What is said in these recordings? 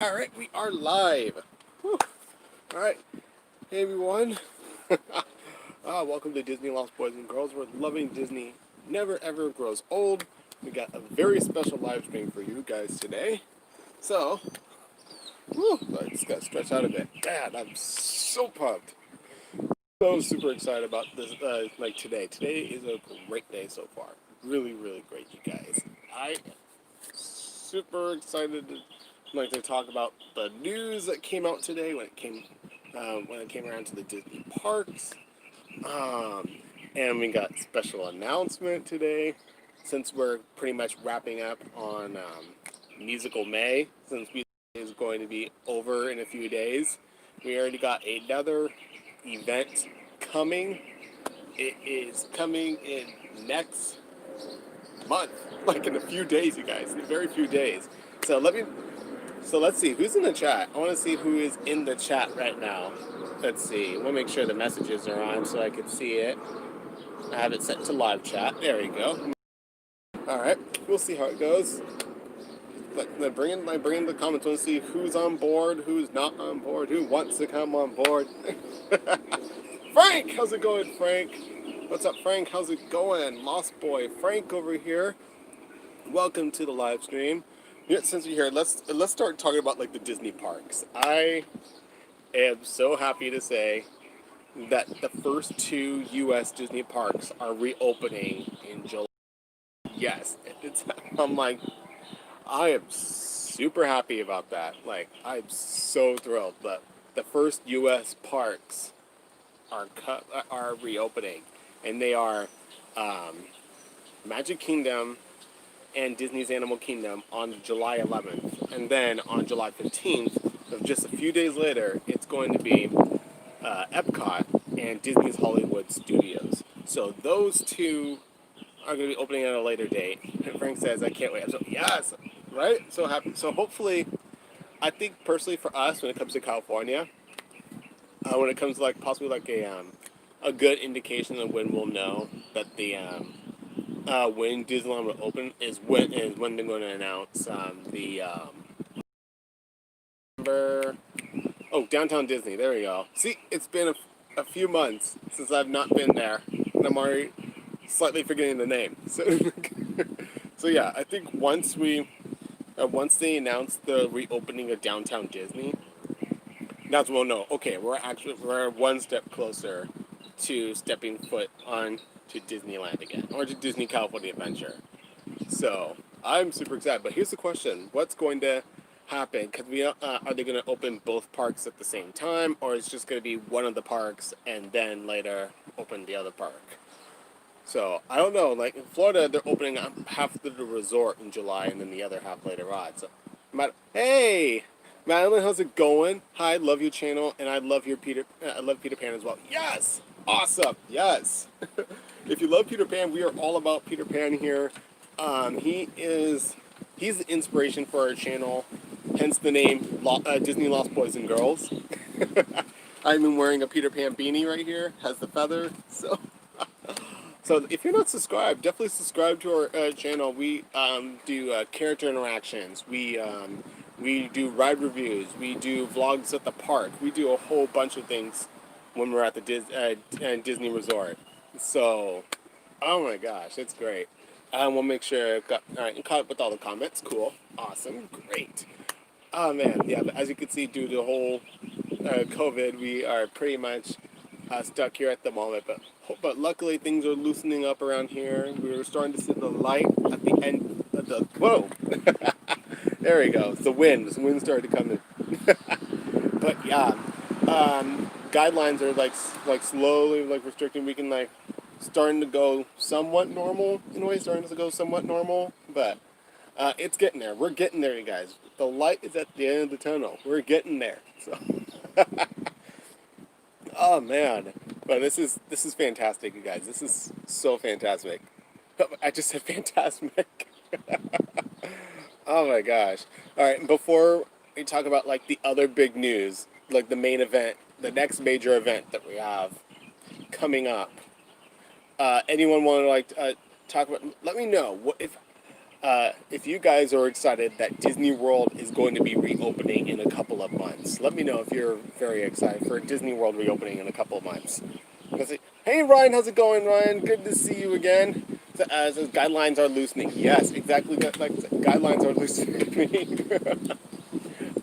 All right, we are live. Whew. All right, hey everyone. Welcome to Disney Lost Boys and Girls. We're loving Disney. Never ever grows old. We got a very special live stream for you guys today. So, I just got to stretch out a bit. Dad, I'm so pumped. So super excited about this. Like today. Today is a great day so far. Really, really great, you guys. I am super excited to talk about the news that came out today when it came around to the Disney parks. Um, and we got special announcement today, since we're pretty much wrapping up on Musical May, since Musical May is going to be over in a few days. We already got another event coming. It is coming in next month, like in a few days, you guys, in a very few days. So let's see who's in the chat. I want to see who is in the chat right now. Let's see. I want to make sure the messages are on so I can see it. I have it set to live chat. There we go. All right, we'll see how it goes. Bring in the comments. I want to see who's on board, who's not on board, who wants to come on board. Frank, how's it going, Frank? What's up, Frank? How's it going? Lost Boy Frank over here. Welcome to the live stream. Yeah, since you're here, let's start talking about like the Disney parks. I am so happy to say that the first two U.S. Disney parks are reopening in July. Yes, I'm like, I am super happy about that. Like, I'm so thrilled that the first U.S. parks are reopening, and they are um, Magic Kingdom and Disney's Animal Kingdom on July 11th, and then on July 15th, so just a few days later, it's going to be Epcot and Disney's Hollywood Studios. So those two are going to be opening at a later date. And Frank says, "I can't wait." So yes, right? So happy. So hopefully, I think personally for us, when it comes to California, when it comes to like possibly like a good indication of when we'll know that the when Disneyland will open is when they're going to announce the number. Oh, Downtown Disney. There we go. See, it's been a few months since I've not been there, and I'm already slightly forgetting the name. So, so yeah, I think once they announce the reopening of Downtown Disney, that's when we'll know. Okay, we're one step closer to stepping foot on to Disneyland again, or to Disney California Adventure. So I'm super excited. But here's the question: what's going to happen? Because are they going to open both parks at the same time, or is it just going to be one of the parks and then later open the other park? So I don't know. Like in Florida, they're opening up half of the resort in July and then the other half later on. So, hey, Madeline, how's it going? Hi, love your channel, and I love your Peter. I love Peter Pan as well. Yes, awesome. Yes. If you love Peter Pan, we are all about Peter Pan here. He's the inspiration for our channel, hence the name Disney Lost Boys and Girls. I'm even wearing a Peter Pan beanie right here. Has the feather. So if you're not subscribed, definitely subscribe to our channel. We do character interactions. We do ride reviews. We do vlogs at the park. We do a whole bunch of things when we're at the Disney Resort. So, oh my gosh, it's great. We'll make sure I caught up with all the comments. Cool, awesome, great. Oh man, yeah. But as you can see, due to the whole COVID, we are pretty much stuck here at the moment. But luckily, things are loosening up around here. We're starting to see the light at the end of the. Whoa! There we go. It's the wind. The wind started to come in. But yeah, guidelines are like slowly like restricting. We can like starting to go somewhat normal in a way. Starting to go somewhat normal, but it's getting there. We're getting there, you guys. The light is at the end of the tunnel. We're getting there. So, oh man, but this is fantastic, you guys. This is so fantastic. I just said fantastic. Oh my gosh. All right, before we talk about like the other big news, like the main event, the next major event that we have coming up, anyone want to like talk about? Let me know what if if you guys are excited that Disney World is going to be reopening in a couple of months, let me know if you're very excited for Disney World reopening in a couple of months. Hey Ryan, how's it going, Ryan? Good to see you again. Says guidelines are loosening. Yes, exactly. Like guidelines are loosening.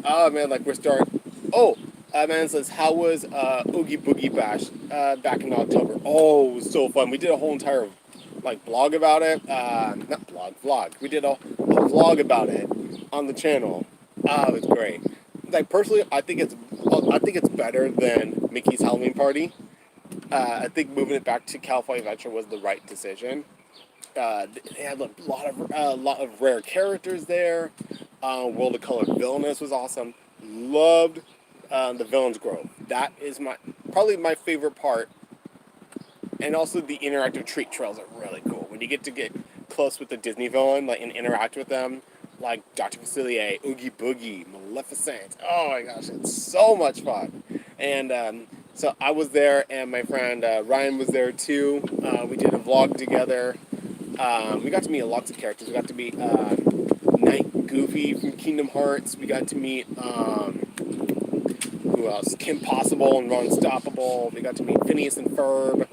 Oh man, like we're starting. Oh, man says, how was Oogie Boogie Bash back in October? Oh, it was so fun. We did a whole entire like blog about it. Not blog, vlog. We did a vlog about it on the channel. Oh, it's great. Like personally, I think it's better than Mickey's Halloween Party. I think moving it back to California Adventure was the right decision. They had a lot of rare characters there. World of Color Villainous was awesome. Loved the Villains Grove. That is probably my favorite part. And also the interactive treat trails are really cool. When you get close with the Disney villain, like and interact with them, like Dr. Facilier, Oogie Boogie, Maleficent. Oh my gosh, it's so much fun. And so I was there, and my friend Ryan was there too. We did a vlog together. We got to meet lots of characters. We got to meet Knight Goofy from Kingdom Hearts. We got to meet who else? Kim Possible and Ron Stoppable. We got to meet Phineas and Ferb.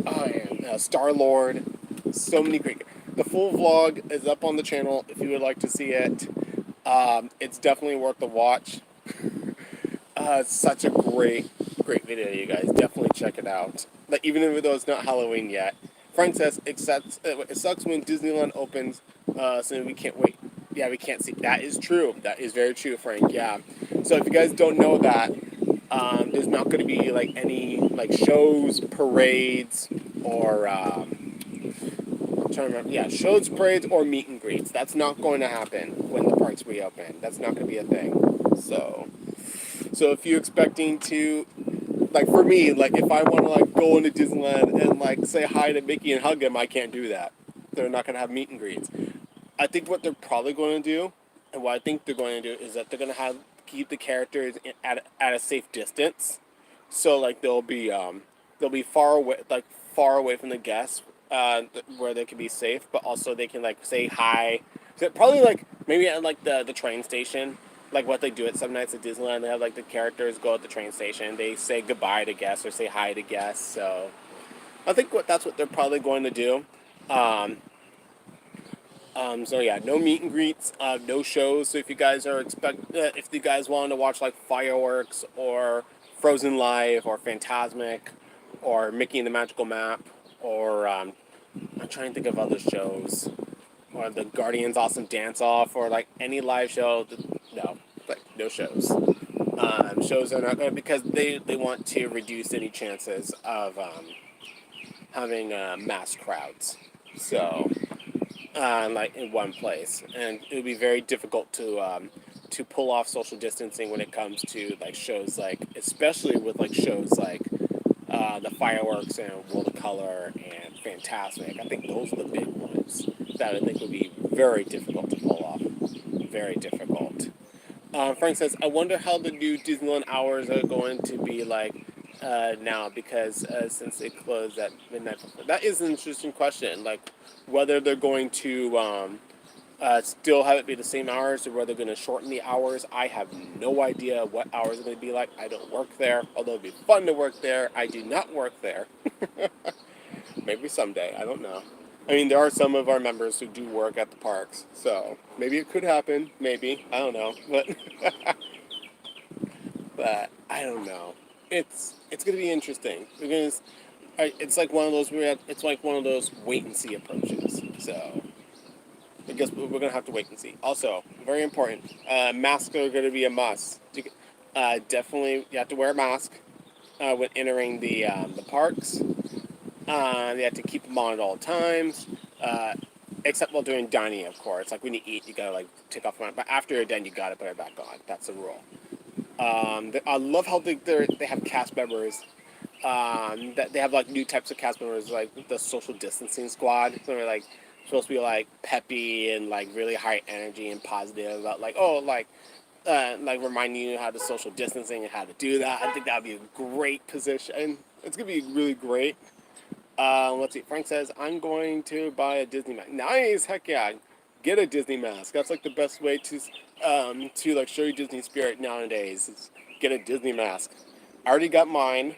Oh, and Star Lord. So many great. The full vlog is up on the channel if you would like to see it. It's definitely worth the watch. It's such a great video, you guys. Definitely check it out. Like even though it's not Halloween yet. Frank says, it sucks when Disneyland opens, so we can't wait. Yeah, we can't see. That is true. That is very true, Frank. Yeah. So if you guys don't know that, there's not going to be like any like shows, parades, or I'm trying to remember. Yeah, shows, parades, or meet and greets. That's not going to happen when the parks reopen. That's not going to be a thing. So if you're expecting to, like for me, like if I want to like go into Disneyland and like say hi to Mickey and hug him, I can't do that. They're not going to have meet and greets. I think what they're probably going to do, and what I think they're going to do, is that they're going to keep the characters at a safe distance. So like they'll be far away from the guests, where they can be safe, but also they can like say hi. So probably like maybe at like the train station, like what they do at some nights at Disneyland. They have like the characters go at the train station. They say goodbye to guests or say hi to guests. So I think that's what they're probably going to do. So yeah, no meet and greets, no shows. So if you guys if you guys want to watch like fireworks or Frozen Live or Fantasmic or Mickey and the Magical Map or I'm trying to think of other shows or the Guardians Awesome Dance Off or like any live show, no, like no shows. Shows are not going because they want to reduce any chances of having mass crowds. So. Like in one place, and it would be very difficult to pull off social distancing when it comes to like shows like, especially with like shows like the fireworks and World of Color and Fantasmic. I think those are the big ones that I think would be very difficult to pull off. Very difficult. Frank says, I wonder how the new Disneyland hours are going to be like now, because since it closed at midnight. That is an interesting question. Like, whether they're going to still have it be the same hours or whether they're going to shorten the hours. I have no idea what hours are going to be like. I don't work there, although it'd be fun to work there. I do not work there. Maybe someday. I don't know. I mean, there are some of our members who do work at the parks, so maybe it could happen. Maybe. I don't know. But I don't know. It's going to be interesting because it's like one of those it's like one of those wait and see approaches. So I guess we're gonna have to wait and see. Also, very important, masks are gonna be a must. Definitely, you have to wear a mask when entering the parks. You have to keep them on at all times, except while doing dining, of course. Like when you eat, you gotta like take off them. But after you're done, you gotta put it back on. That's the rule. I love how they have cast members. That they have like new types of cast members, like the social distancing squad. So they're like supposed to be like peppy and like really high energy and positive about like reminding you how to social distancing and how to do that. I think that would be a great position. It's gonna be really great. Let's see. Frank says, I'm going to buy a Disney Mac. Nice, heck yeah. get a Disney mask. That's like the best way to like show your Disney spirit nowadays. Is get a Disney mask. I already got mine.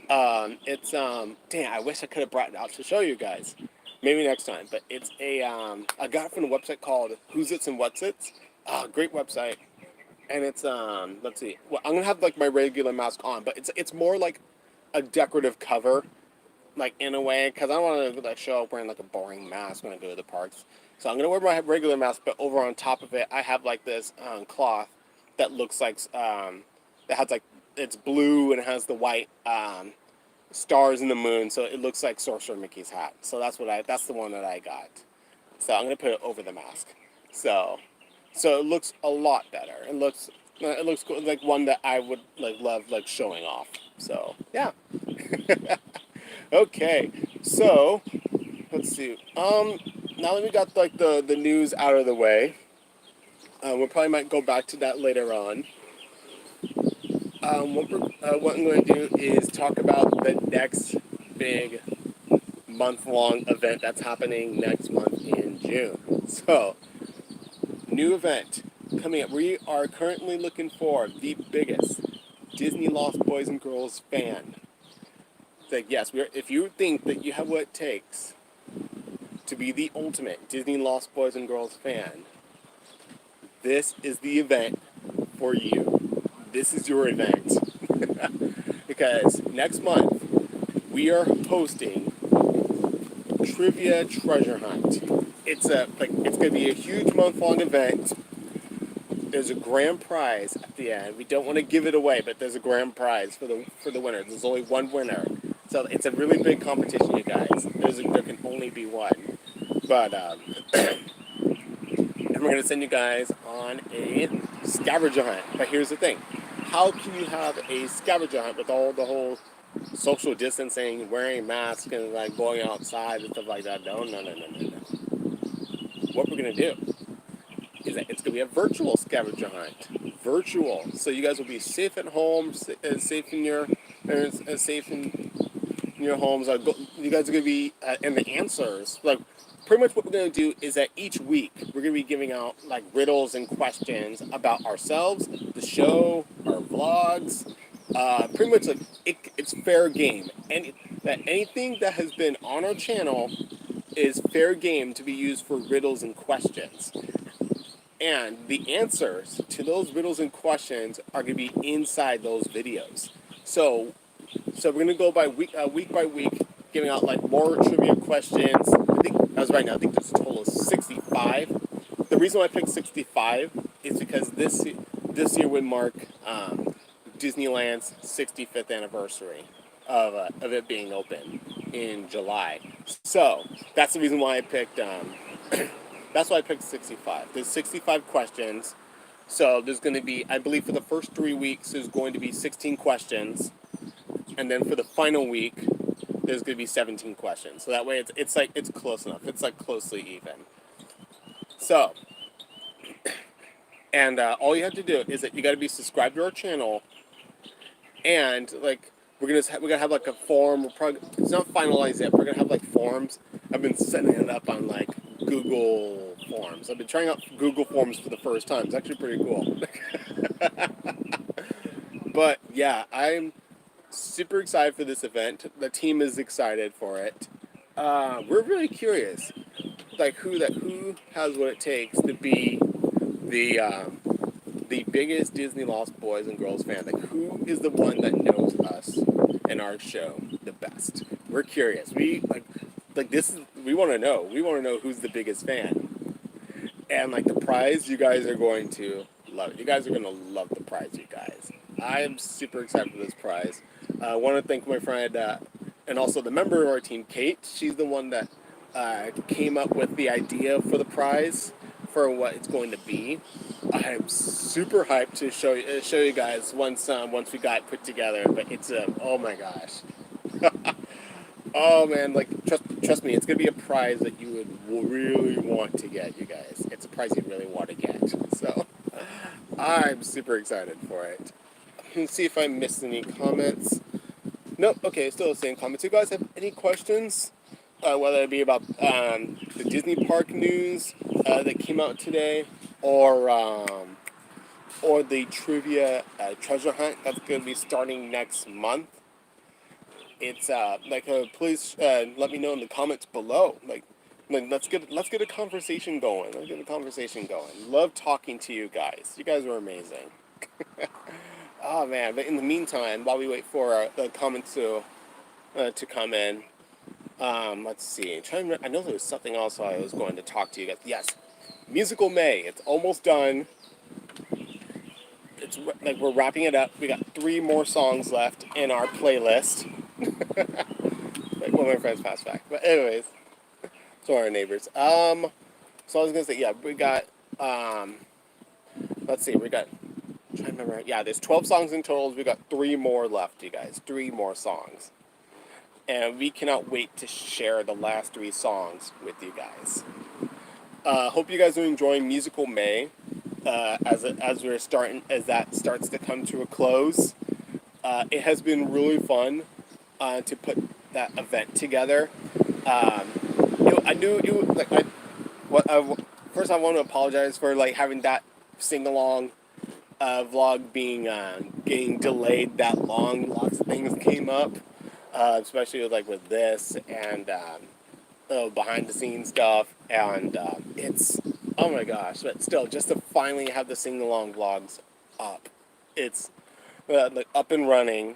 It's dang, I wish I could have brought it out to show you guys. Maybe next time. But it's I got it from a website called Who's Its and What's Its. Great website. And it's let's see. Well, I'm gonna have like my regular mask on, but it's more like a decorative cover, like in a way, because I don't want to like show up wearing like a boring mask when I go to the parks. So I'm gonna wear my regular mask, but over on top of it, I have like this cloth that looks like that has like it's blue and it has the white stars in the moon, so it looks like Sorcerer Mickey's hat. So that's the one that I got. So I'm gonna put it over the mask. So it looks a lot better. It looks cool, like one that I would like love like showing off. So yeah. Okay. So let's see. Now that we got like the news out of the way, we probably might go back to that later on. What I'm going to do is talk about the next big month-long event that's happening next month in June. So, new event coming up. We are currently looking for the biggest Disney Lost Boys and Girls fan. It's like, yes, if you think that you have what it takes to be the ultimate Disney Lost Boys and Girls fan, this is the event for you. This is your event. Because next month, we are hosting Trivia Treasure Hunt. It's gonna be a huge month-long event. There's a grand prize at the end. We don't want to give it away, but there's a grand prize for the winner. There's only one winner, so it's a really big competition, you guys. There can only be one, but and we're gonna send you guys on a scavenger hunt. But here's the thing: how can you have a scavenger hunt with all the whole social distancing, wearing masks, and like going outside and stuff like that? No. What we're gonna do is that it's gonna be a virtual scavenger hunt. Virtual, so you guys will be safe at home, safe in your parents, safe in your homes. You guys are gonna be, and the answers, like pretty much what we're gonna do is that each week we're gonna be giving out like riddles and questions about ourselves, the show, our vlogs. Pretty much like it's fair game, and anything that has been on our channel is fair game to be used for riddles and questions. And the answers to those riddles and questions are going to be inside those videos. So we're going to go by week by week, giving out like more trivia questions. I think as right now, I think there's a total of 65. The reason why I picked 65 is because this year would mark Disneyland's 65th anniversary of it being open in July. So that's the reason why I picked. That's why I picked 65. There's 65 questions. So there's going to be, I believe for the first 3 weeks, there's going to be 16 questions. And then for the final week, there's going to be 17 questions. So that way it's close enough. It's like closely even. So, and all you have to do is that you got to be subscribed to our channel. And like, we're gonna have like a form. It's not finalized yet. We're gonna have like forms. I've been setting it up on like Google Forms. I've been trying out Google Forms for the first time. It's actually pretty cool. But yeah, I'm super excited for this event. The team is excited for it. We're really curious, like who has what it takes to be the biggest Disney Lost Boys and Girls fan. Like who is the one that knows us and our show the best? We're curious. We want to know. We want to know who's the biggest fan. And like the prize, you guys are going to love it. You guys are going to love the prize, you guys. I am super excited for this prize. I want to thank my friend and also the member of our team, Kate. She's the one that came up with the idea for the prize, for what it's going to be. I'm super hyped to show you guys once we got it put together. But it's oh my gosh. Oh man, like trust me, it's gonna be a prize that you would really want to get, you guys. It's a prize you really want to get. So I'm super excited for it. Let's see if I missed any comments. Nope. Okay, still the same comments. You guys have any questions? Whether it be about the Disney park news, that came out today, or the trivia treasure hunt that's going to be starting next month. It's please let me know in the comments below. Let's get a conversation going. Let's get a conversation going. Love talking to you guys. You guys are amazing. Oh man! But in the meantime, while we wait for the comments to come in, let's see. I know there was something else I was going to talk to you guys. Yes, Musical May. It's almost done. It's like we're wrapping it up. We got 3 more songs left in our playlist. Like one of my friends passed back. But anyways, so our neighbors. So I was gonna say, yeah, we got let's see, we got, I'm trying to remember. Yeah, there's 12 songs in total. We got 3 more left, you guys. 3 more songs. And we cannot wait to share the last 3 songs with you guys. Hope you guys are enjoying Musical May. As that starts to come to a close. It has been really fun to put that event together. I knew it like first I want to apologize for like having that sing along vlog being getting delayed that long. Lots of things came up, especially like with this and behind the scenes stuff, and it's, oh my gosh! But still, just to finally have the sing along vlogs up, it's like up and running.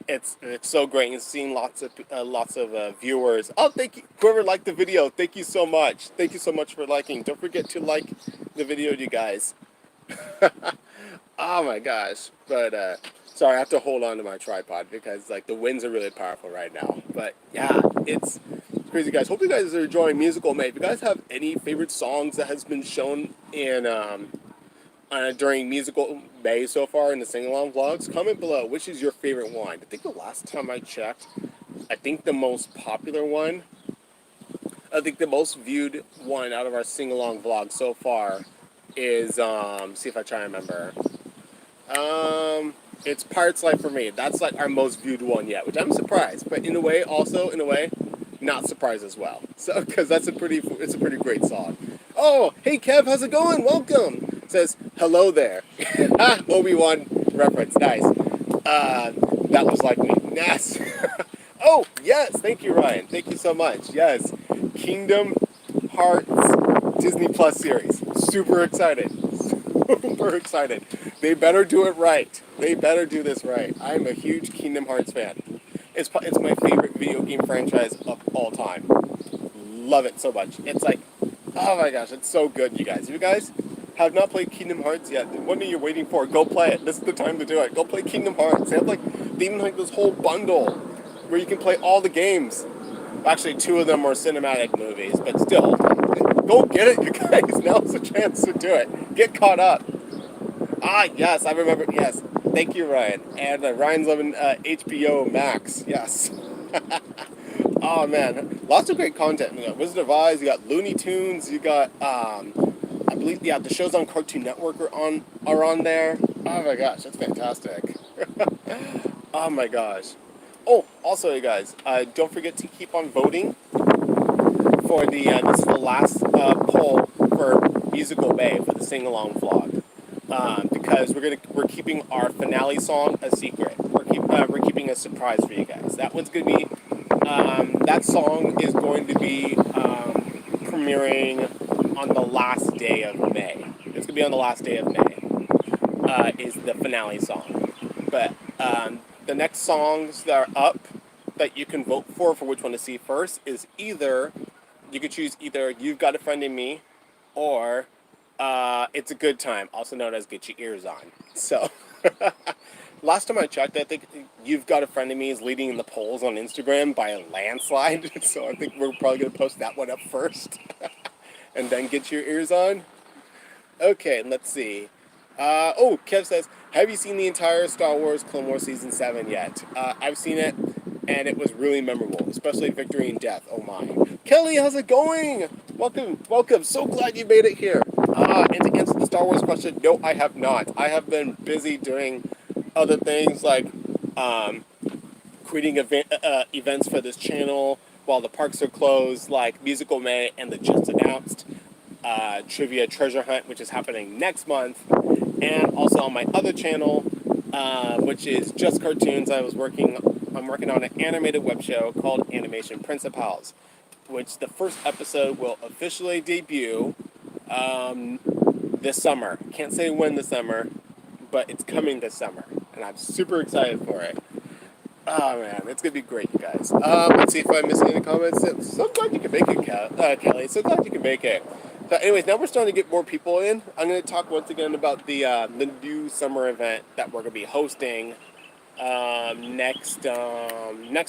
It's so great. And seeing lots of viewers. Oh, thank you, whoever liked the video. Thank you so much. Thank you so much for liking. Don't forget to like the video, you guys. Oh my gosh! But sorry, I have to hold on to my tripod because like the winds are really powerful right now. But yeah, it's crazy, guys. Hope you guys are enjoying Musical May. If you guys have any favorite songs that has been shown in during Musical May so far in the sing-along vlogs, comment below which is your favorite one. I think the last time I checked, I think the most popular one, I think the most viewed one out of our sing-along vlogs so far is, see if I try to remember. It's Pirate's Life for me. That's like our most viewed one yet, which I'm surprised, but in a way, not surprised as well. So, because it's a pretty great song. Oh, hey Kev, how's it going? Welcome. It says hello there. Obi-Wan reference, nice. That was like me. Yes. Oh yes, thank you, Ryan. Thank you so much. Yes, Kingdom Hearts Disney Plus series. Super excited. Super excited. They better do it right. They better do this right. I'm a huge Kingdom Hearts fan. It's my favorite video game franchise of all time. Love it so much. It's like, oh my gosh, it's so good, you guys. If you guys have not played Kingdom Hearts yet, what are you waiting for? Go play it. This is the time to do it. Go play Kingdom Hearts. They even like this whole bundle where you can play all the games. Actually, 2 of them are cinematic movies, but still, go get it, you guys. Now's the chance to do it. Get caught up. Ah, yes, I remember. Yes, thank you, Ryan. And Ryan's loving HBO Max. Yes. Oh man, lots of great content. You got Wizard of Oz. You got Looney Tunes. You got I believe the shows on Cartoon Network are on there. Oh my gosh, that's fantastic. Oh my gosh. Oh, also, you guys, don't forget to keep on voting for this is the last poll for Musical May for the sing-along vlog, because we're keeping our finale song a secret. We're keeping a surprise for you guys. That one's gonna be that song is going to be premiering on the last day of May. It's gonna be on the last day of May. Is the finale song, but the next songs that are up that you can vote for which one to see first is either, you could choose either You've Got a Friend in Me or It's a Good Time, also known as Get Your Ears On. So, last time I checked, I think You've Got a Friend in Me is leading in the polls on Instagram by a landslide. So I think we're probably going to post that one up first. And then Get Your Ears On. Okay, let's see. Oh, Kev says, have you seen the entire Star Wars Clone Wars Season 7 yet? I've seen it, and it was really memorable, especially Victory and Death. Oh my. Kelly, how's it going? Welcome, welcome. So glad you made it here. And to answer the Star Wars question, no, I have not. I have been busy doing other things like creating events for this channel while the parks are closed, like Musical May and the just announced. Trivia Treasure Hunt, which is happening next month, and also on my other channel, which is Just Cartoons. I'm working on an animated web show called Animation Principals, which the first episode will officially debut this summer. Can't say when this summer, but it's coming this summer, and I'm super excited for it. Oh man, it's gonna be great, you guys. Let's see if I missed any comments. So glad you can make it, Kelly. So glad you can make it. So, anyways, now we're starting to get more people in. I'm gonna talk once again about the new summer event that we're gonna be hosting next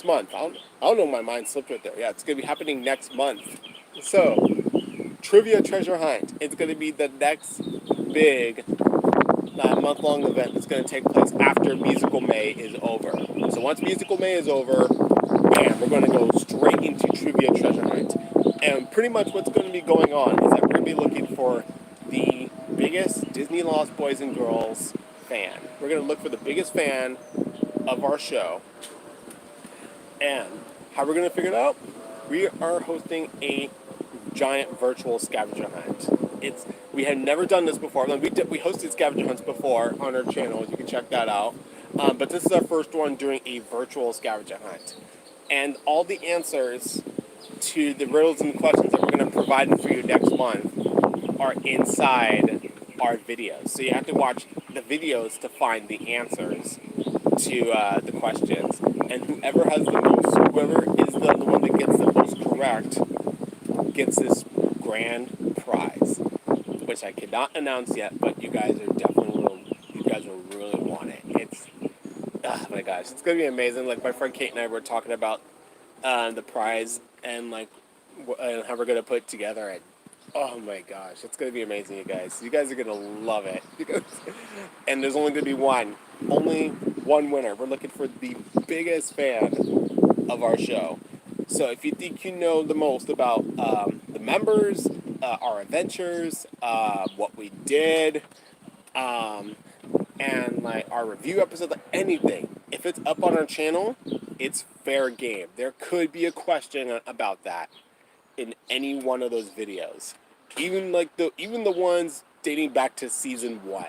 month. I don't know. My mind slipped right there. Yeah, it's gonna be happening next month. So, Trivia Treasure Hunt. It's gonna be the next big month-long event that's going to take place after Musical May is over. So once Musical May is over, bam, we're going to go straight into Trivia Treasure Hunt. And pretty much what's going to be going on is that we're going to be looking for the biggest Disney Lost Boys and Girls fan. We're going to look for the biggest fan of our show. And how we're going to figure it out? We are hosting a giant virtual scavenger hunt. We had never done this before. We hosted scavenger hunts before on our channel. You can check that out. But this is our first one doing a virtual scavenger hunt. And all the answers to the riddles and questions that we're going to provide for you next month are inside our videos. So you have to watch the videos to find the answers to the questions. And whoever is the one that gets the most correct gets this grand prize, which I cannot announce yet, but you guys will really want it. Oh my gosh, it's gonna be amazing. Like my friend Kate and I were talking about the prize and and how we're gonna put it together. And oh my gosh, it's gonna be amazing, you guys. You guys are gonna love it. And there's only gonna be only one winner. We're looking for the biggest fan of our show. So if you think you know the most about the members, our adventures, what we did, and like our review episode, like anything, if it's up on our channel, it's fair game. There could be a question about that in any one of those videos, even the ones dating back to season 1.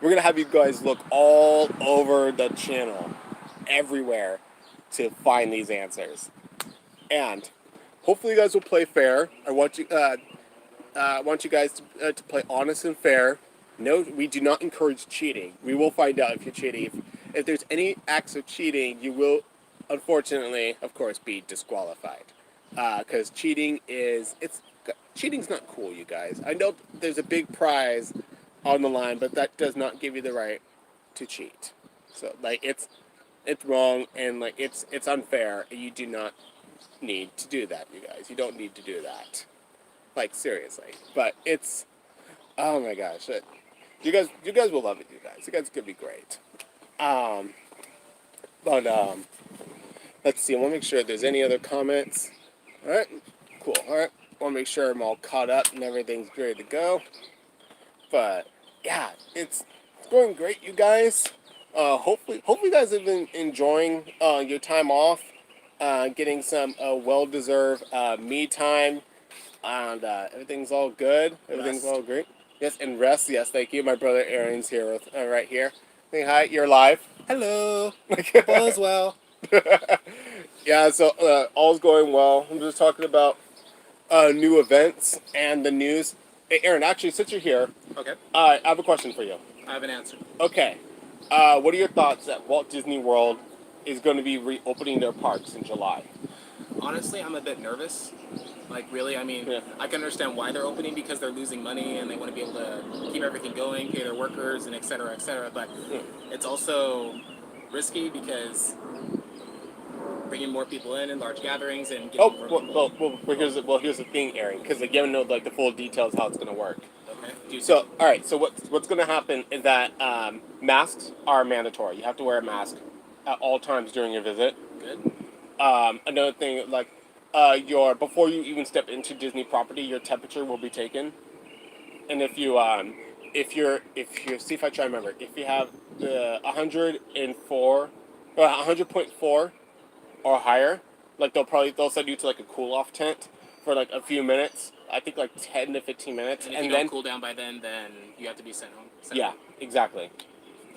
We're gonna have you guys look all over the channel, everywhere, to find these answers. And hopefully you guys will play fair. I want you guys to play honest and fair. No, we do not encourage cheating. We will find out if you're cheating. If there's any acts of cheating, you will, unfortunately, of course, be disqualified. Because cheating's not cool, you guys. I know there's a big prize on the line, but that does not give you the right to cheat. So, it's wrong, and it's unfair, and you do not need to do that, you guys. You don't need to do that. Seriously. But oh my gosh. You guys will love it, you guys. You guys are gonna be great. Let's see. I want to make sure if there's any other comments. All right. Cool. All right. I want to make sure I'm all caught up and everything's ready to go. But yeah, it's going great, you guys. Hopefully you guys have been enjoying your time off, getting some well-deserved me time, and everything's all good. Everything's all great. Yes, and rest. Yes, thank you. My brother Aaron's here right here. Say hi. You're live. Hello. All is well. Yeah. So all's going well. I'm just talking about new events and the news. Hey, Aaron. Actually, since you're here, okay, I have a question for you. I have an answer. Okay. What are your thoughts that Walt Disney World is going to be reopening their parks in July? Honestly, I'm a bit nervous. Really, I mean, yeah. I can understand why they're opening because they're losing money and they want to be able to keep everything going, pay their workers, and et cetera, but it's also risky because bringing more people in large gatherings and getting here's the thing, Aaron, because you don't know the full details how it's going to work. Okay. So, all right. So what's going to happen is that masks are mandatory. You have to wear a mask at all times during your visit. Good. Another thing, before you even step into Disney property, your temperature will be taken. And if see if I try to remember, if you have the 104 or 100.4 or higher, they'll send you to a cool off tent for a few minutes I think like 10 to 15 minutes, And if and you then don't cool down by then you have to be sent home. yeah, exactly.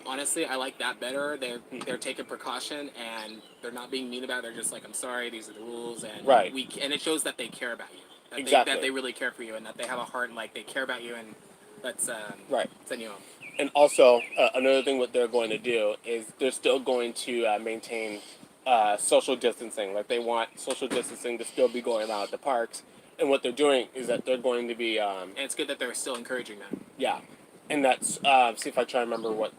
Honestly, I like that better. They're taking precaution and they're not being mean about it. They're just like, I'm sorry, these are the rules, and Right. and it shows that they care about you. Exactly. That they really care for you, and that they have a heart and like they care about you, and let's Right. send you home. And also, another thing what they're going to do is they're still going to maintain social distancing. Like they want social distancing to still be going on at the parks. And what they're doing is that they're going to be And it's good that they're still encouraging that. yeah, and that's see if I try to remember what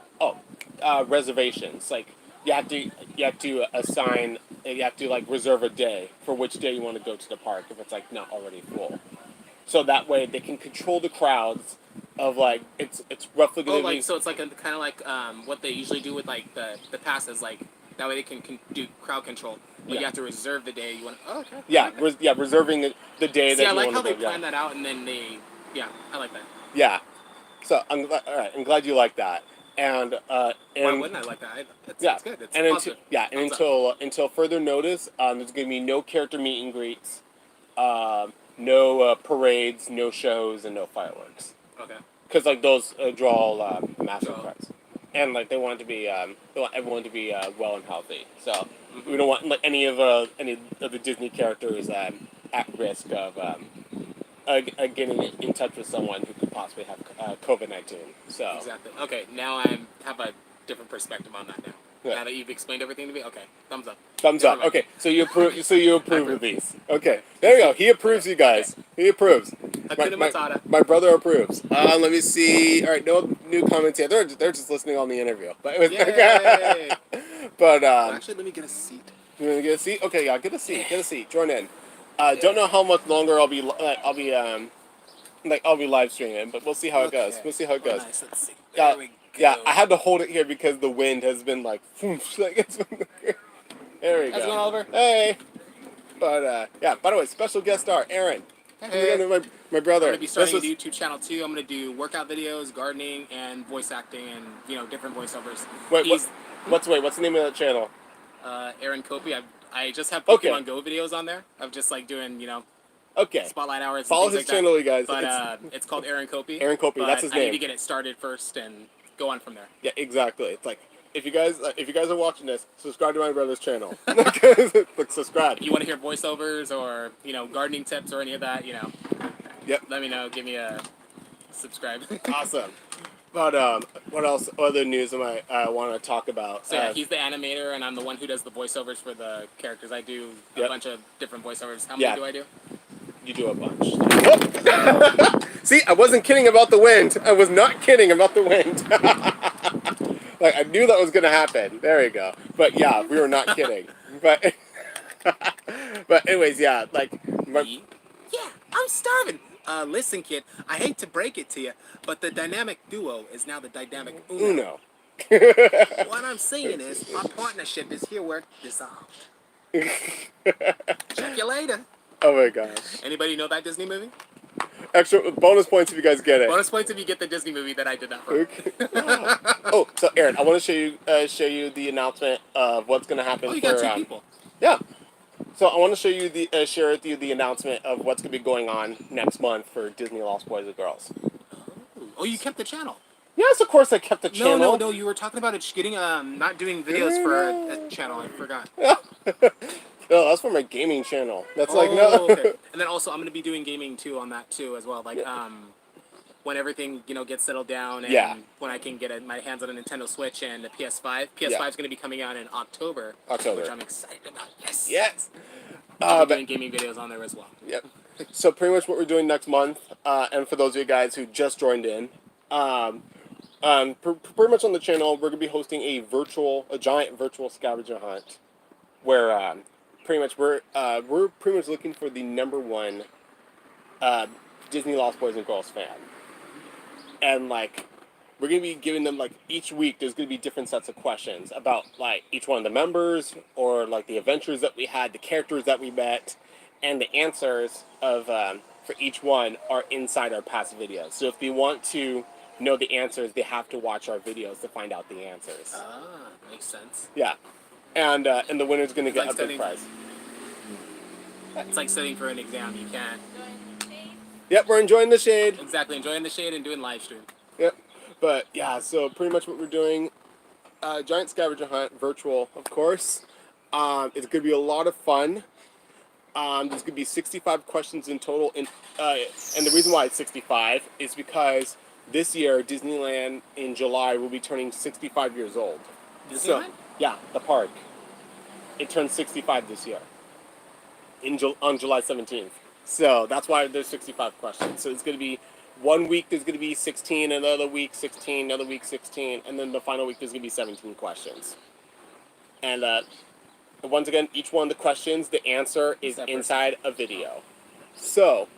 reservations. Like you have to assign you have to like reserve a day for which day you want to go to the park if it's like not already full. So that way they can control the crowds of like it's roughly going to be So it's like kind of like what they usually do with like the passes, like that way they can do crowd control. But you have to reserve the day you want. Oh, okay. yeah reserving the day See, that I you like want how to they go. plan that out, and then I like that. Yeah. So all right, I'm glad you like that. And Why wouldn't I like that? It's good. It's and positive. until further notice, there's going to be no character meet and greets, no parades, no shows, and no fireworks. Okay. Because like those draw massive crowds, and like they want everyone to be well and healthy. So we don't want like any of the Disney characters at risk of getting in touch with someone who could possibly have COVID-19. So Exactly. Okay, now I have a different perspective on that now. Yeah. Now that you've explained everything to me, okay, thumbs up. thumbs up. Okay, so you approve. So you approve of these. Okay, there you go. He approves, you guys. He approves. Hakuna Matata. My brother approves. Let me see. All right, no new comments yet. They're just listening on the interview. But it was Yay! but Actually, let me get a seat. you want to get a seat? Okay, yeah, get a seat. Get a seat. Join in. Don't know how much longer I'll be live streaming, but we'll see how it goes. We'll see how it goes. Nice. Let's see. There we go. Yeah, I had to hold it here because the wind has been like, like it's been, there we go. How's it going, Oliver? Hey. But yeah. By the way, special guest star Aaron. Hey. My brother. I'm gonna be starting a YouTube channel too. I'm gonna do workout videos, gardening, and voice acting, and different voiceovers. Wait, what's the name of that channel? Aaron Copey. I just have Pokemon Go videos on there. of just like doing Okay. spotlight hours. Follow and his things channel, like that. you guys. But it's called Aaron Copey. Aaron Copey, But that's his I name. need to get it started first and go on from there. Yeah, exactly. It's like if you guys are watching this, subscribe to my brother's channel. Like, subscribe. If you want to hear voiceovers or gardening tips or any of that, Yep. let me know. Give me a subscribe. Awesome. But what else? Other news I want to talk about? So yeah, he's the animator, and I'm the one who does the voiceovers for the characters. I do a bunch of different voiceovers. How many do I do? You do a bunch. See, I wasn't kidding about the wind. I was not kidding about the wind. Like I knew that was gonna happen. There you go. But yeah, we were not kidding. But but anyways, yeah, like Yeah, I'm starving. Listen, kid, I hate to break it to you, but the dynamic duo is now the dynamic uno. What I'm saying is, our partnership is herewith dissolved. Check you later. Oh my gosh. Anybody know that Disney movie? Extra bonus points if you guys get it. Bonus points if you get the Disney movie that I did that for. Oh, so Aaron, I want to show you the announcement of what's going to happen. Oh, you got two people. Yeah. So I want to show you share with you the announcement of what's going to be going on next month for Disney Lost Boys and Girls. Oh, you kept the channel. Yes, of course I kept the channel. No. You were talking about it getting not doing videos for a channel. I forgot. No, that's for my gaming channel. That's no. Okay. And then also I'm gonna be doing gaming too on that too as well. Like when everything gets settled down and when I can get my hands on a Nintendo Switch and a PS5. PS5 is gonna be coming out in October. Which I'm excited about. Yes. I'll be doing gaming videos on there as well. Yep. So pretty much what we're doing next month, and for those of you guys who just joined in, pretty much on the channel we're gonna be hosting a giant virtual scavenger hunt, where pretty much we're pretty much looking for the #1 Disney Lost Boys and Girls fan, and like we're gonna be giving them like each week. There's gonna be different sets of questions about like each one of the members or like the adventures that we had, the characters that we met, and the answers of for each one are inside our past videos. So if they want to know the answers, they have to watch our videos to find out the answers. Ah, makes sense. Yeah. And the winner's going to get a big prize. It's like studying for an exam. You can't Yep, we're enjoying the shade. Exactly, enjoying the shade and doing live stream. Yep. But yeah, so pretty much what we're doing, giant scavenger hunt, virtual, of course. It's gonna be a lot of fun. There's gonna be 65 questions in total, and the reason why it's 65 is because this year Disneyland in July will be turning 65 years old. So Disneyland? yeah, the park. It turns 65 this year. On July 17th. So that's why there's 65 questions. So it's going to be 1 week there's going to be 16, another week 16, another week 16, and then the final week there's going to be 17 questions. And once again, each one of the questions, the answer is inside a video. So,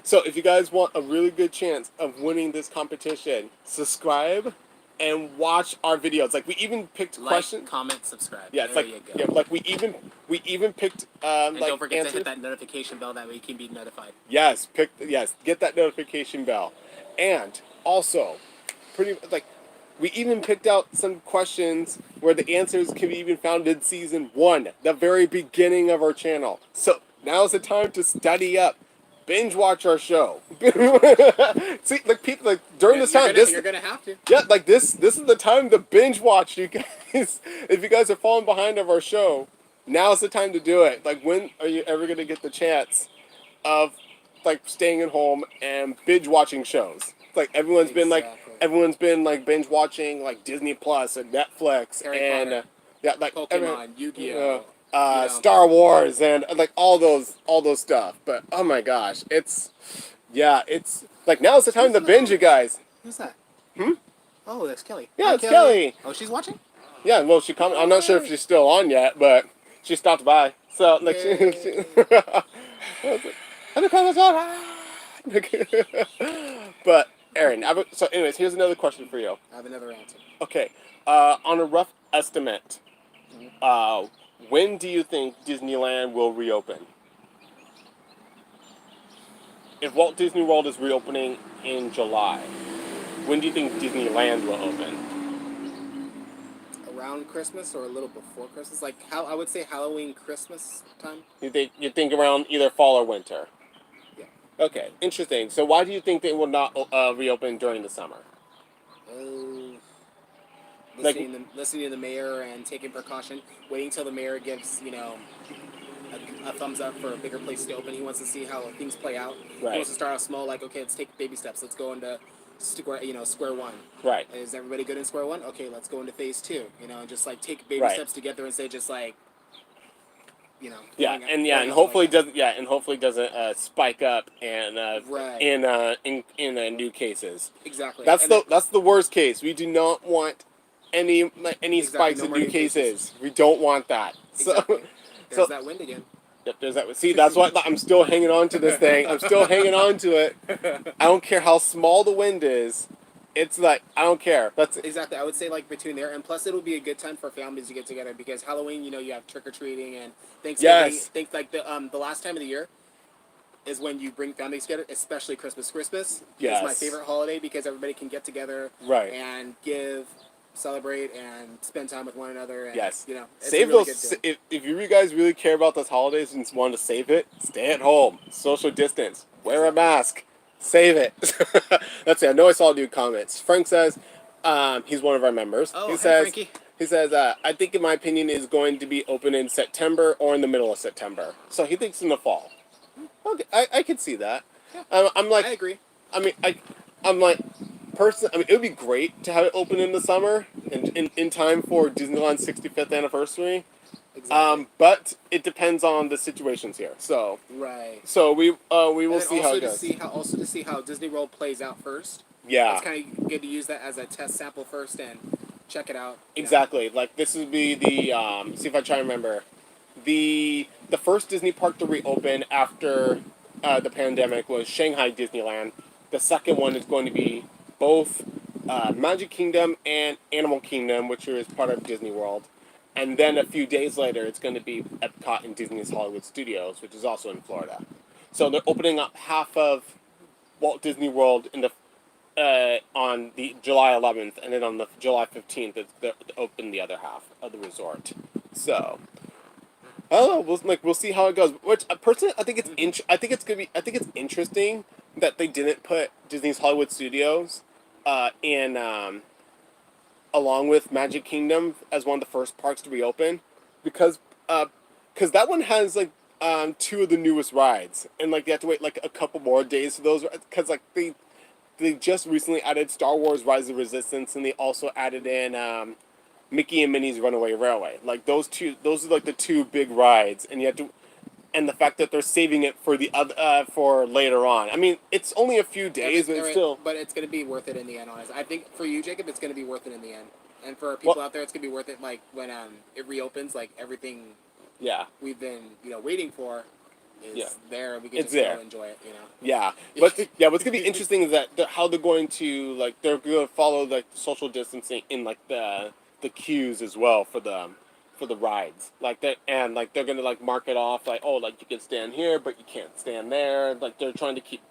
so if you guys want a really good chance of winning this competition, subscribe and watch our videos. Like we even picked questions. Comment, subscribe. Yeah, it's there like you go. yeah, like we even picked And like don't forget answers. to hit that notification bell, that way you can be notified. Yes, get that notification bell, and also, pretty like, we even picked out some questions where the answers can be even found in season 1, the very beginning of our channel. So now's the time to study up, binge watch our show. See, like people like during this time, You're gonna have to. yeah, like this is the time to binge watch, you guys. If you guys are falling behind of our show, now's the time to do it. Like, when are you ever gonna get the chance of like staying at home and binge watching shows? Like everyone's been like binge watching like Disney Plus and Netflix Harry and Potter. yeah, like Pokemon, Yu-Gi-Oh. Star Wars and like all those stuff. But oh my gosh, it's like now's the time to binge, you guys. Who's that? Hmm? Oh, that's Kelly. Yeah, Hi, it's Kelly. Oh, she's watching? Yeah, well, she come. I'm not sure if she's still on yet, but she stopped by. So like, but Aaron, so anyways, here's another question for you. I have another answer. Okay, on a rough estimate, when do you think Disneyland will reopen? If Walt Disney World is reopening in July, when do you think Disneyland will open? Around Christmas or a little before Christmas? Like, how I would say Halloween, Christmas time? You think around either fall or winter? Yeah. Okay, interesting. So why do you think they will not reopen during the summer? Listening to the mayor and taking precaution, waiting till the mayor gives, a thumbs up for a bigger place to open. He wants to see how things play out. Right. He wants to start out small, like, okay, let's take baby steps. Let's go into square one. Right. Is everybody good in square one? Okay, let's go into phase 2. Just like take baby steps together instead of just like, and hopefully doesn't spike up and in new cases. Exactly. That's the worst case. We do not want any spikes in new cases. We don't want that. Exactly. There's that wind again. Yep, there's that. See, that's why I'm still hanging on to this thing. I'm still hanging on to it. I don't care how small the wind is. It's like, I don't care. That's exactly. I would say like between there, and plus it'll be a good time for families to get together because Halloween, you have trick or treating and Thanksgiving. Yes. Think like the last time of the year is when you bring families together, especially Christmas. Christmas is my favorite holiday because everybody can get together and celebrate and spend time with one another. And, yes. Save really those. If you guys really care about those holidays and want to save it, stay at home, social distance, wear a mask, save it. That's it. I know I saw new comments. Frank says, he's one of our members. Oh, he hey, says, Frankie. He says, I think in my opinion is going to be open in September or in the middle of September. So he thinks in the fall. Okay, I could see that. Yeah. I'm like, I agree. I mean, I'm like, it would be great to have it open in the summer in time for Disneyland's 65th anniversary. Exactly. But it depends on the situations here. So So we will see how it goes. Also to see how Disney World plays out first. Yeah. It's kind of good to use that as a test sample first and check it out. Exactly. Like this would be the see if I try to remember the first Disney park to reopen after the pandemic was Shanghai Disneyland. The second one is going to be both Magic Kingdom and Animal Kingdom, which is part of Disney World. And then a few days later, it's going to be Epcot and Disney's Hollywood Studios, which is also in Florida. So they're opening up half of Walt Disney World on the July 11th, and then on the July 15th, they open the other half of the resort. So, I don't know. We'll see how it goes. Which personally, I think I think it's interesting that they didn't put Disney's Hollywood Studios, in along with Magic Kingdom as one of the first parks to reopen, because that one has like two of the newest rides, and like you have to wait like a couple more days for those because like they just recently added Star Wars: Rise of Resistance, and they also added in Mickey and Minnie's Runaway Railway. Like those are like the two big rides, and you have to, and the fact that they're saving it for the other for later on. I mean, it's only a few days, but it's still. But it's gonna be worth it in the end. Honestly, I think for you, Jacob, it's gonna be worth it in the end. And for people out there, it's gonna be worth it. Like when it reopens, like everything. Yeah. We've been waiting for. Is there? We can it's just there. go enjoy it. Yeah, but what's gonna be interesting is that how they're going to they're gonna follow like social distancing in like the queues as well for the rides like that, and like they're gonna like mark it off like, oh, like you can stand here but you can't stand there. Like they're trying to keep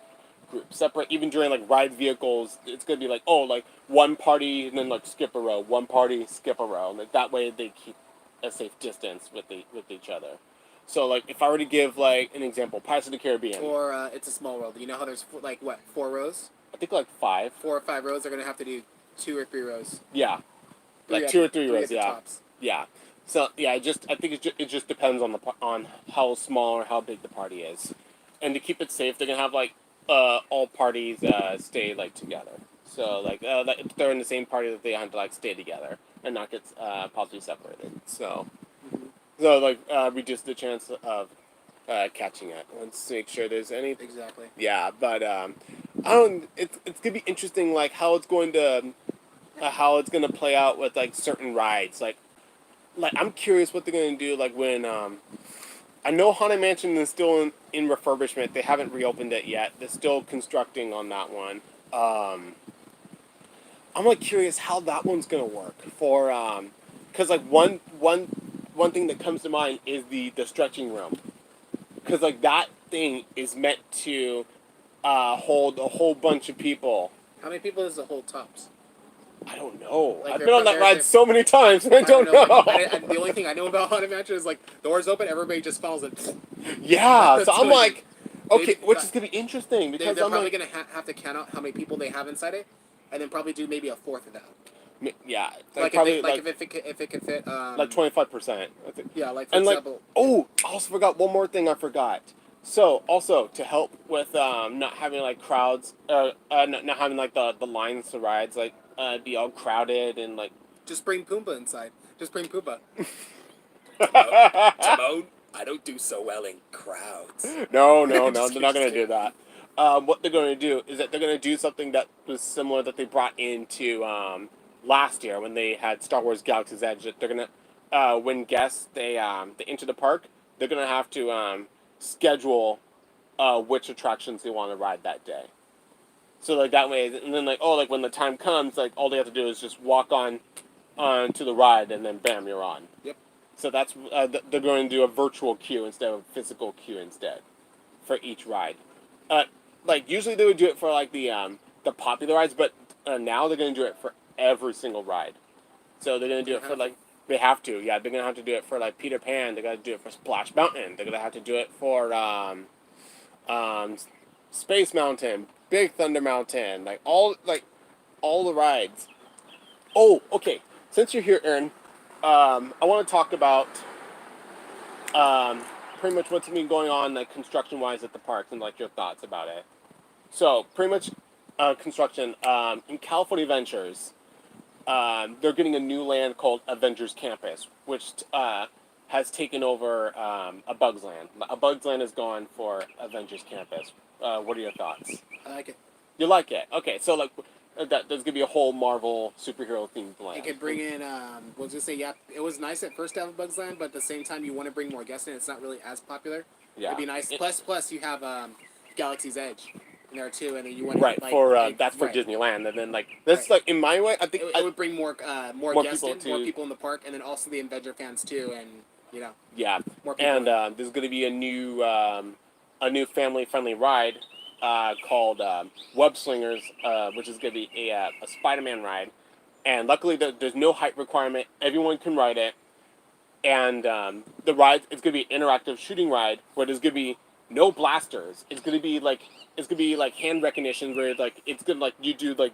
groups separate even during like ride vehicles. It's gonna be like, oh, like one party and then like skip a row, one party skip a row, like that way they keep a safe distance with each other. So, like, if I were to give, like, an example, Pirates of the Caribbean. Or It's a Small World. You know how there's, like, what, 4 rows? I think, like, 5. 4 or 5 rows. They're going to have to do 2 or 3 rows. Yeah. Like, 2 or 3 rows, yeah. Tops. Yeah. So, yeah, I think it just depends on how small or how big the party is. And to keep it safe, they're going to have, like, all parties stay, like, together. So, like, if they're in the same party, that they have to, like, stay together and not get possibly separated. So... So, like, reduce the chance of catching it. Let's make sure there's any... Exactly. Yeah, but, I don't... It's gonna be interesting, like, how it's going to play out with, like, certain rides. Like, I'm curious what they're gonna do, like, when, I know Haunted Mansion is still in refurbishment. They haven't reopened it yet. They're still constructing on that one. I'm, like, curious how that one's gonna work for, because, like, one thing that comes to mind is the stretching room, because like that thing is meant to hold a whole bunch of people. How many people does it hold tops? I don't know. Like I've been on that ride so many times, and I don't know. Like, the only thing I know about Haunted Mansion is like doors open, everybody just falls in. Yeah, so I'm like, okay, which is gonna be interesting because they're I'm probably like, gonna have to count out how many people they have inside it, and then probably do maybe a fourth of that. yeah, Like probably if it could fit like 25%. Yeah, like for and example. Like, oh, I also forgot one more thing. I forgot. So also to help with not having like crowds, not having like the lines to rides like be all crowded and like. Just bring Pumbaa inside. Just bring Pumbaa. Timon, I don't do so well in crowds. No, they're not gonna do that. What they're gonna do is that they're gonna do something that was similar that they brought into last year when they had Star Wars Galaxy's Edge. That they're gonna when guests they enter the park, they're gonna have to schedule which attractions they want to ride that day. So like that way, and then like like when the time comes, like all they have to do is just walk on to the ride, and then bam, you're on. Yep. So that's they're going to do a virtual queue instead of a physical queue instead for each ride. Like usually they would do it for like the popular rides, but now they're going to do it for every single ride. So they're going to do it for like they have to. Yeah, they're going to have to do it for like Peter Pan. They're going to do it for Splash Mountain. They're going to have to do it for Space Mountain, Big Thunder Mountain, like all the rides. Oh, okay. Since you're here, Aaron, I want to talk about pretty much what's been going on, like construction-wise at the parks, and like your thoughts about it. So, pretty much, construction in California Adventures. They're getting a new land called Avengers Campus, which has taken over a Bugs Land. A Bugs Land is gone for Avengers Campus. What are your thoughts? I like it. You like it? Okay, so like there's gonna be a whole Marvel superhero themed land. It could bring in. We'll just say, yeah, it was nice at first to have a Bugs Land, but at the same time, you want to bring more guests in. It's not really as popular. Yeah. It'd be nice. Plus, you have Galaxy's Edge in there too, and then you want right like, for like, that's for right. Disneyland, and then like that's like in my way, I think it would bring more guests in, more people in the park, and then also the Avenger fans too, and yeah, more people. And there's gonna be a new family friendly ride called Web Slingers, which is gonna be a Spider-Man ride, and luckily there's no height requirement. Everyone can ride it. and the ride it's gonna be an interactive shooting ride where there's gonna be no blasters. It's gonna be like hand recognition where like it's gonna like you do like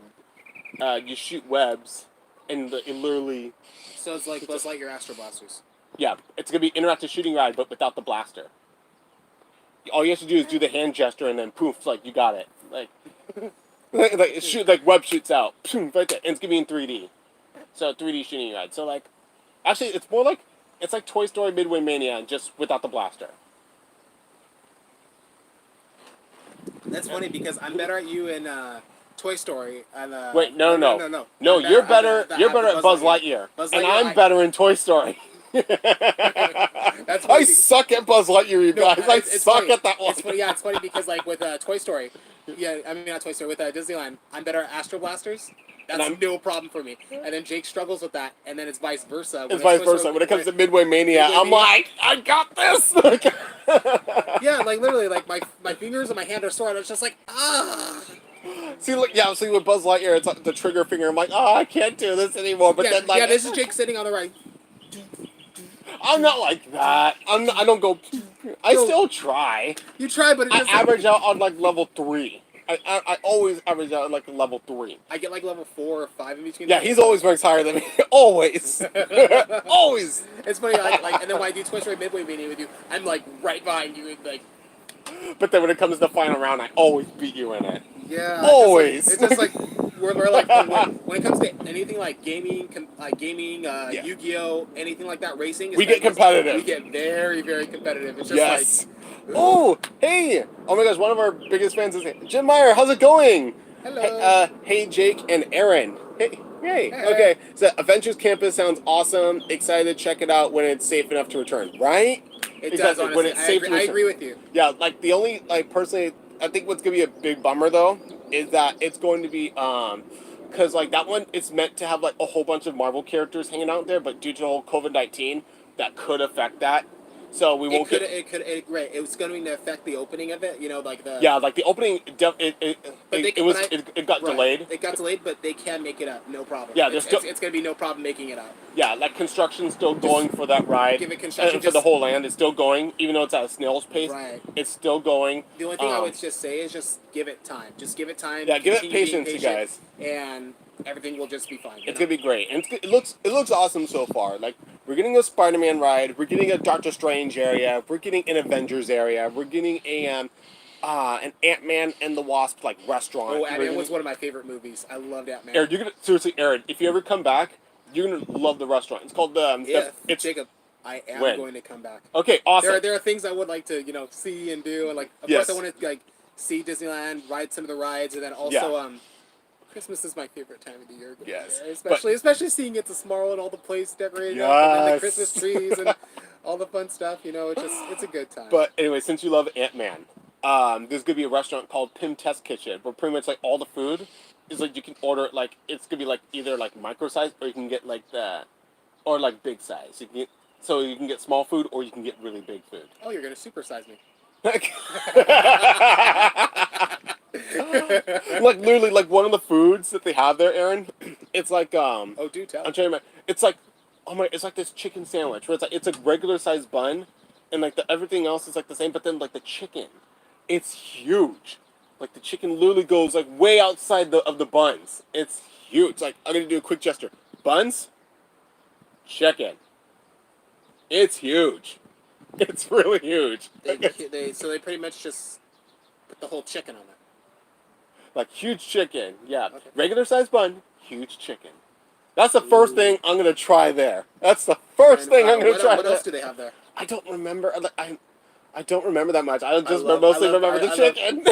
you shoot webs and it literally So it's like Buzz Lightyear Astro Blasters. yeah it's gonna be interactive shooting ride but without the blaster. All you have to do is do the hand gesture and then poof like you got it like like shoot like web shoots out poof, right there and it's gonna be in 3D. So 3D shooting ride. So like actually it's more like it's like Toy Story Midway Mania just without the blaster. That's funny because I'm better at you in Toy Story. And, Wait, no. No, No, I'm you're better. I'm You're better at Buzz Lightyear, Buzz and Lightyear, I'm better in Toy Story. That's I funny. suck at Buzz Lightyear, you No, guys. I it's suck funny. at that one. It's funny, yeah, it's funny because like with Toy Story, yeah, I mean not Toy Story, with Disneyland, I'm better at Astro Blasters. That's And I'm- no problem for me. And then Jake struggles with that, and then it's vice versa. It's vice versa. When it comes to Midway Mania, Midway I'm Mania- like, I got this. yeah, like literally, like my fingers and my hand are sore, and it's just like See, look, yeah. See, with Buzz Lightyear, it's like the trigger finger. I'm like, oh, I can't do this anymore. But yeah, then, like, yeah, this is Jake sitting on the right. I'm not like that. I don't go. I No. still try. You try, but it I just average out on like level 3. I always average out at like level 3. I get like level 4 or 5 in between. Yeah, he's always ranks higher than me. Always. Always. It's funny, like, and then when I do Toy Story Midway Mania with you, I'm like right behind you, and like, But then when it comes to the final round, I always beat you in it. yeah, Always. It's just like we're like when it comes to anything like gaming, Yeah. Yu-Gi-Oh, anything like that, racing. We get competitive. We get very, very competitive. It's just Yes. Oh, hey! Oh my gosh, one of our biggest fans is Jim Meyer. How's it going? Hello. Hey, Jake and Aaron. Hey. Hey. Okay, so Adventures Campus sounds awesome. Excited to check it out when it's safe enough to return, right? It Exactly, does, honestly. when it's safe to I return. agree with you. Yeah, like the only, like personally, I think what's gonna be a big bummer though is that it's going to be, because like that one, it's meant to have like a whole bunch of Marvel characters hanging out there, but due to the whole COVID-19, that could affect that. So we won't get. Right. It was going to affect the opening of it. You know, like the. Yeah, like the opening, But they it can- was but it got Right. delayed. It got delayed, but they can make it up. No problem. Yeah, there's it's still- going to be no problem making it up. Yeah, like construction's still going for that ride. give it construction, And for the just- whole land, it's still going, even though it's at a snail's pace. Right. It's still going. The only thing I would just say is just give it time. Just give it time. Yeah, give it continue being patience, you guys. And everything will just be fine. It's gonna be great, and it looks awesome so far. Like we're getting a Spider-Man ride, we're getting a Doctor Strange area, we're getting an Avengers area, we're getting an Ant-Man and the Wasp like restaurant. Oh, We're Ant-Man getting- was one of my favorite movies. I loved Ant-Man. Aaron, you're gonna seriously, Aaron, if you ever come back, you're gonna love the restaurant. It's called Yeah, it's Jacob, I am When? going to come back. okay, awesome. There are things I would like to see and do, and like of Yes. course I want to like see Disneyland, ride some of the rides, and then also Yeah. Christmas is my favorite time of the year. Yes. Especially seeing It's a Small and all the place decorated up, and then the Yes. Christmas trees and all the fun stuff. It's a good time. But anyway, since you love Ant-Man, there's gonna be a restaurant called Pym Test Kitchen, where pretty much like all the food is like you can order it, like it's gonna be like either like micro size or you can get like or like big size. So you can get small food or you can get really big food. Oh, you're gonna supersize me. Like literally, like one of the foods that they have there, Aaron. It's like Oh, do tell. I'm trying to. It's like it's like this chicken sandwich where it's a regular sized bun, and like everything else is like the same, but then like the chicken, it's huge. Like the chicken literally goes like way outside of the buns. It's huge. Like I'm gonna do a quick gesture. Buns, chicken. It's huge. It's really huge. They pretty much just put the whole chicken on it. Like huge chicken, yeah. Okay. Regular sized bun, huge chicken. That's the first thing I'm gonna try there. That's the first And, thing I'm gonna try. What there. else do they have there? I don't remember. I don't remember that much. I just love- mostly I love- remember I- the I love- chicken.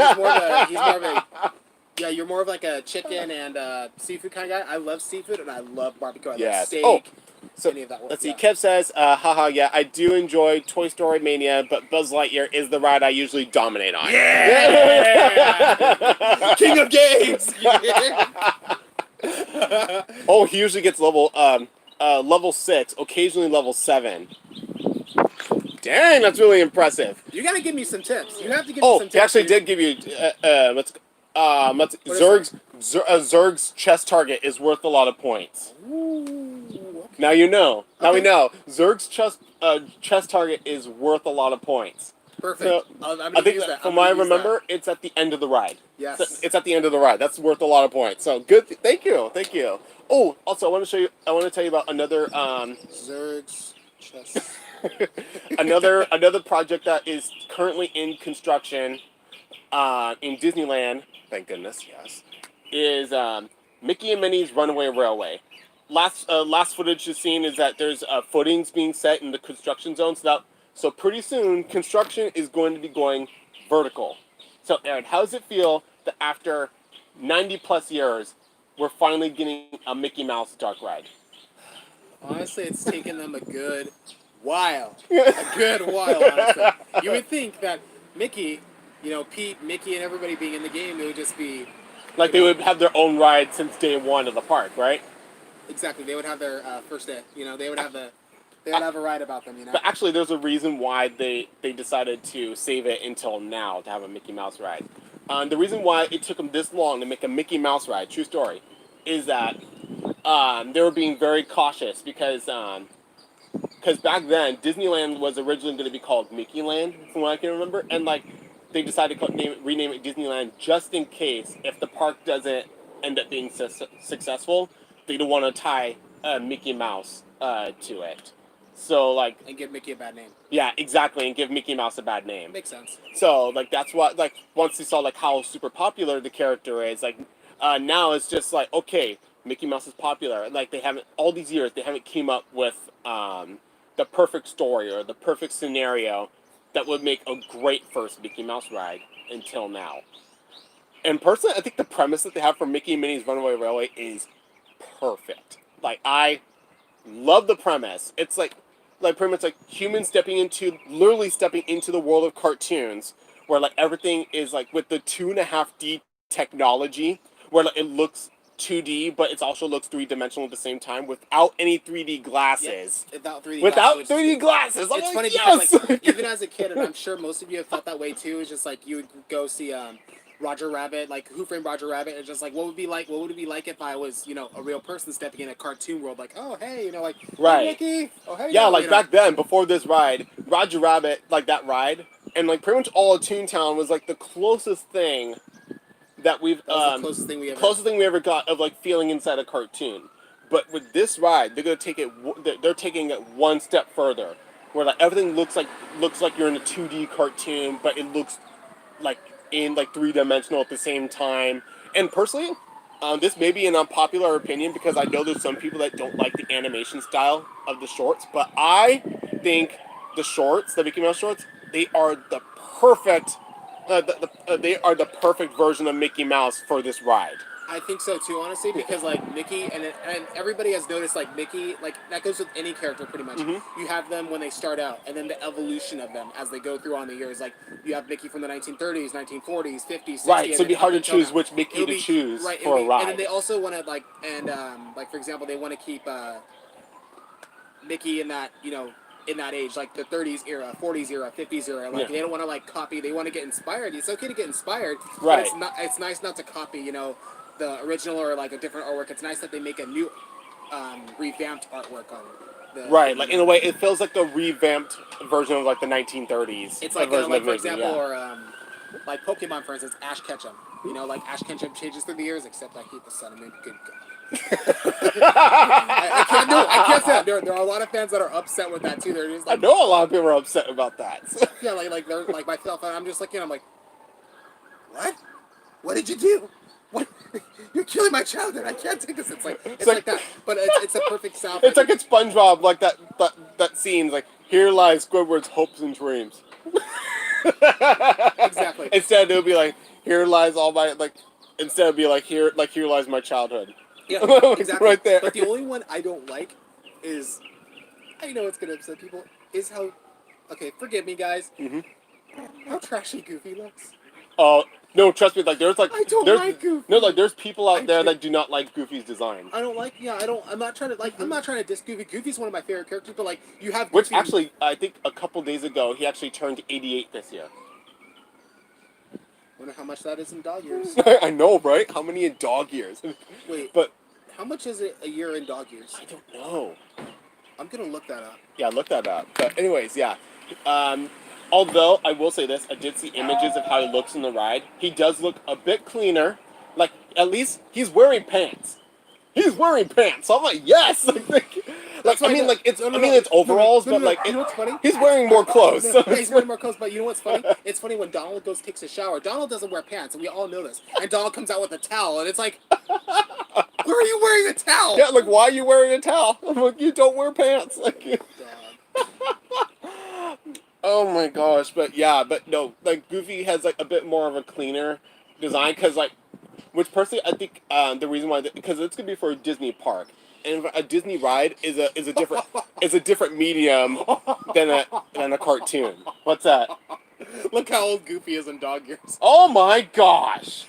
He's more of a. Yeah, you're more of like a chicken and seafood kind of guy. I love seafood and I love barbecue. I love Yes. steak. Oh, so any of that. let's see. Yeah. Kev says, haha, yeah, I do enjoy Toy Story Mania, but Buzz Lightyear is the ride I usually dominate on. Yeah! King of games. Oh, he usually gets level 6, occasionally level 7. Dang, that's really impressive. You gotta give me some tips. You have to give me Oh, some tips. he actually dude. did give you let's What is Zerg's chest target is worth a lot of points. Ooh, okay. Now you know. Now we Okay. know. Zerg's chest target is worth a lot of points. Perfect. So, I'm gonna I think use that, that. from I'm what I gonna use remember, it's at the end of the ride. Yes. It's at the end of the ride. That's worth a lot of points. So good. Thank you. Thank you. Oh, also, I want to show you. I want to tell you about another Zerg's chest. another project that is currently in construction in Disneyland. Thank goodness. Yes, is Mickey and Minnie's Runaway Railway. Last footage you've seen is that there's footings being set in the construction zone. So pretty soon construction is going to be going vertical. So Aaron, how does it feel that after 90 plus years, we're finally getting a Mickey Mouse dark ride? Honestly, it's taken them a good while. A good while, honestly. You would think that Mickey, Pete, Mickey, and everybody being in the game, it would just be Like they would have their own ride since day one of the park, right? exactly. They would have their first day. They would have a ride about them. But actually, there's a reason why they decided to save it until now to have a Mickey Mouse ride. The reason why it took them this long to make a Mickey Mouse ride, true story, is that they were being very cautious because back then Disneyland was originally going to be called Mickey Land, from what I can remember, and like they decided to rename it Disneyland just in case if the park doesn't end up being successful, they don't want to tie Mickey Mouse to it. So like, and give Mickey a bad name. yeah, exactly, and give Mickey Mouse a bad name. Makes sense. So like that's what like once they saw like how super popular the character is, like now it's just like okay, Mickey Mouse is popular. Like they haven't all these years they haven't came up with the perfect story or the perfect scenario that would make a great first Mickey Mouse ride until now. And personally, I think the premise that they have for Mickey and Minnie's Runaway Railway is perfect. Like I love the premise. It's like pretty much like humans literally stepping into the world of cartoons, where like everything is like with the 2.5D technology, where like it looks 2D, but it also looks 3-dimensional at the same time without any 3D glasses. Yep. Without 3D Without glasses. 3D glasses. I'm It's like, funny yes! because like even as a kid, and I'm sure most of you have felt that way too. It's just like you would go see Roger Rabbit, like Who Framed Roger Rabbit, and just like what would it be like if I was a real person stepping in a cartoon world, like oh hey like Right. hey, Mickey, oh hey Yeah, yo, like back then, before this ride, Roger Rabbit, like that ride, and like pretty much all of Toontown was like the closest thing that we've that was the closest thing we ever got of like feeling inside a cartoon. But with this ride, they're gonna take it. They're taking it one step further, where like everything looks like you're in a 2D cartoon, but it looks like in like 3-dimensional at the same time. And personally, this may be an unpopular opinion because I know there's some people that don't like the animation style of the shorts, but I think the Mickey Mouse shorts, they are the perfect. They are the perfect version of Mickey Mouse for this ride. I think so too, honestly, because like Mickey and everybody has noticed like Mickey, like that goes with any character pretty much. Mm-hmm. You have them when they start out, and then the evolution of them as they go through on the years. Like you have Mickey from the 1930s, 1940s, 50s, 60s. Right, so it'd be hard to choose which Mickey to choose for a ride. And then they also want to like like for example, they want to keep Mickey in that in that age, like the 30s era, 40s era, 50s era. Like they don't want to like copy. They want to get inspired. It's okay to get inspired, right? But it's nice not to copy. The original or like a different artwork. It's nice that they make a new, revamped artwork on it. Right, like in a way, it feels like the revamped version of like the 1930s. It's like for example, or like Pokemon, for instance, Ash Ketchum. Like Ash Ketchum changes through the years, except I hate the sentiment. Good God. I can't say that. There are a lot of fans that are upset with that too. They're just like, I know a lot of people are upset about that. yeah, like they're like myself. I'm just like I'm like, what? What did you do? What? You're killing my childhood. I can't take this. It's like that. But it's a perfect sound. It's like it's SpongeBob, like that scene, like here lies Squidward's hopes and dreams. Exactly. Instead, it would be like here lies all my like. Instead, it'd be like here lies my childhood. Yeah, exactly. Right there. But the only one I don't like is, I know it's gonna upset people, is how. Okay, forgive me, guys. Mm-hmm. How trashy Goofy looks. Oh. No, trust me. Like, like Goofy. No, like there's people out there that do not like Goofy's design. I don't like. Yeah, I don't. I'm not trying to diss Goofy. Goofy's one of my favorite characters. But like, you have Goofy, which actually, I think a couple days ago he actually turned 88 this year. Wonder how much that is in dog years. I know, right? How many in dog years? Wait, But how much is it a year in dog years? I don't know. I'm gonna look that up. Yeah, look that up. But anyways, yeah. Although I will say this, I did see images of how he looks in the ride. He does look a bit cleaner. Like at least he's wearing pants. He's wearing pants. So I'm like, yes. Like, I mean, like it's. I mean, it's overalls, but like, you know what's funny? he's wearing more clothes. No, yeah, he's wearing more clothes, but you know what's funny? It's funny when Donald goes takes a shower. Donald doesn't wear pants, and we all know this. And Donald comes out with a towel, and it's like, where are you wearing a towel? Yeah, like why are you wearing a towel? I'm like, you don't wear pants. Like. Dog. Oh my gosh, but yeah, but no, like Goofy has like a bit more of a cleaner design because like, which personally I think the reason why because it's gonna be for a Disney park and a Disney ride is a different medium than a cartoon. What's that? Look how old Goofy is in dog years. Oh my gosh!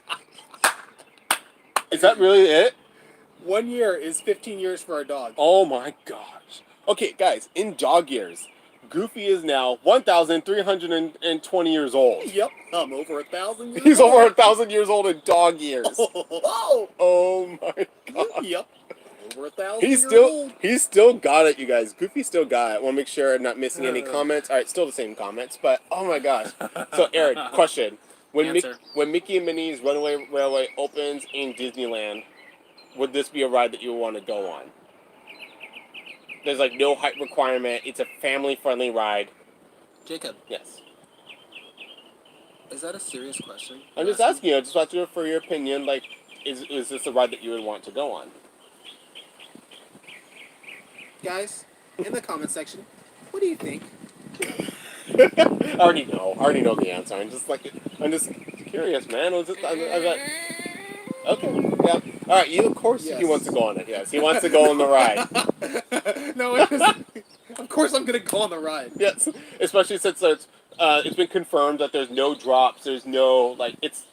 Is that really it? 1 year is 15 years for a dog. Oh my gosh! Okay, guys, in dog years. Goofy is now 1,320 years old. Yep, I'm over 1,000 years He's old. over 1,000 years old in dog years. Oh my god. Yep, over 1,000 He's years still old. he's still got it, you guys. Goofy still got it. Want to make sure I'm not missing any comments. All right, still the same comments, but oh my gosh. So Eric, question: when Answer. when Mickey and Minnie's Runaway Railway opens in Disneyland, would this be a ride that you would want to go on? There's like no height requirement. It's a family-friendly ride. Jacob, Yes. is that a serious question? I'm just asking you. I just want you for your opinion. Like, is this a ride that you would want to go on? Guys, in the comment section, what do you think? I already know the answer. I'm just curious, man. Okay. Yeah. All right. You, of course, Yes. he wants to go on it. Yes, he wants to go on the ride. No, of course I'm gonna go on the ride. Yes, especially since it's been confirmed that there's no drops. There's no like it's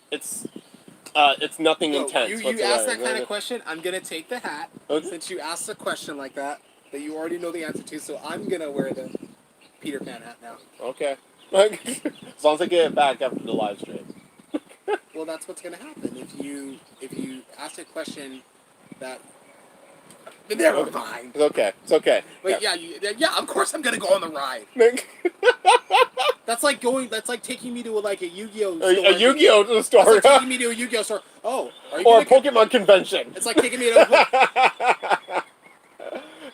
nothing No, intense. you whatsoever. asked that kind of question, I'm gonna take the hat. Okay. Since you asked a question like that you already know the answer to, so I'm gonna wear the Peter Pan hat now. Okay. As long as I get it back after the live stream. Well, that's what's gonna happen if you ask a question that. Never mind. It's okay. It's okay. But yeah, of course I'm gonna go on the ride. That's like taking me to like a Yu-Gi-Oh store. a Yu-Gi-Oh store. That's like taking me to a Yu-Gi-Oh store. Oh, are you Or a gonna Pokemon convention. It's like taking me to.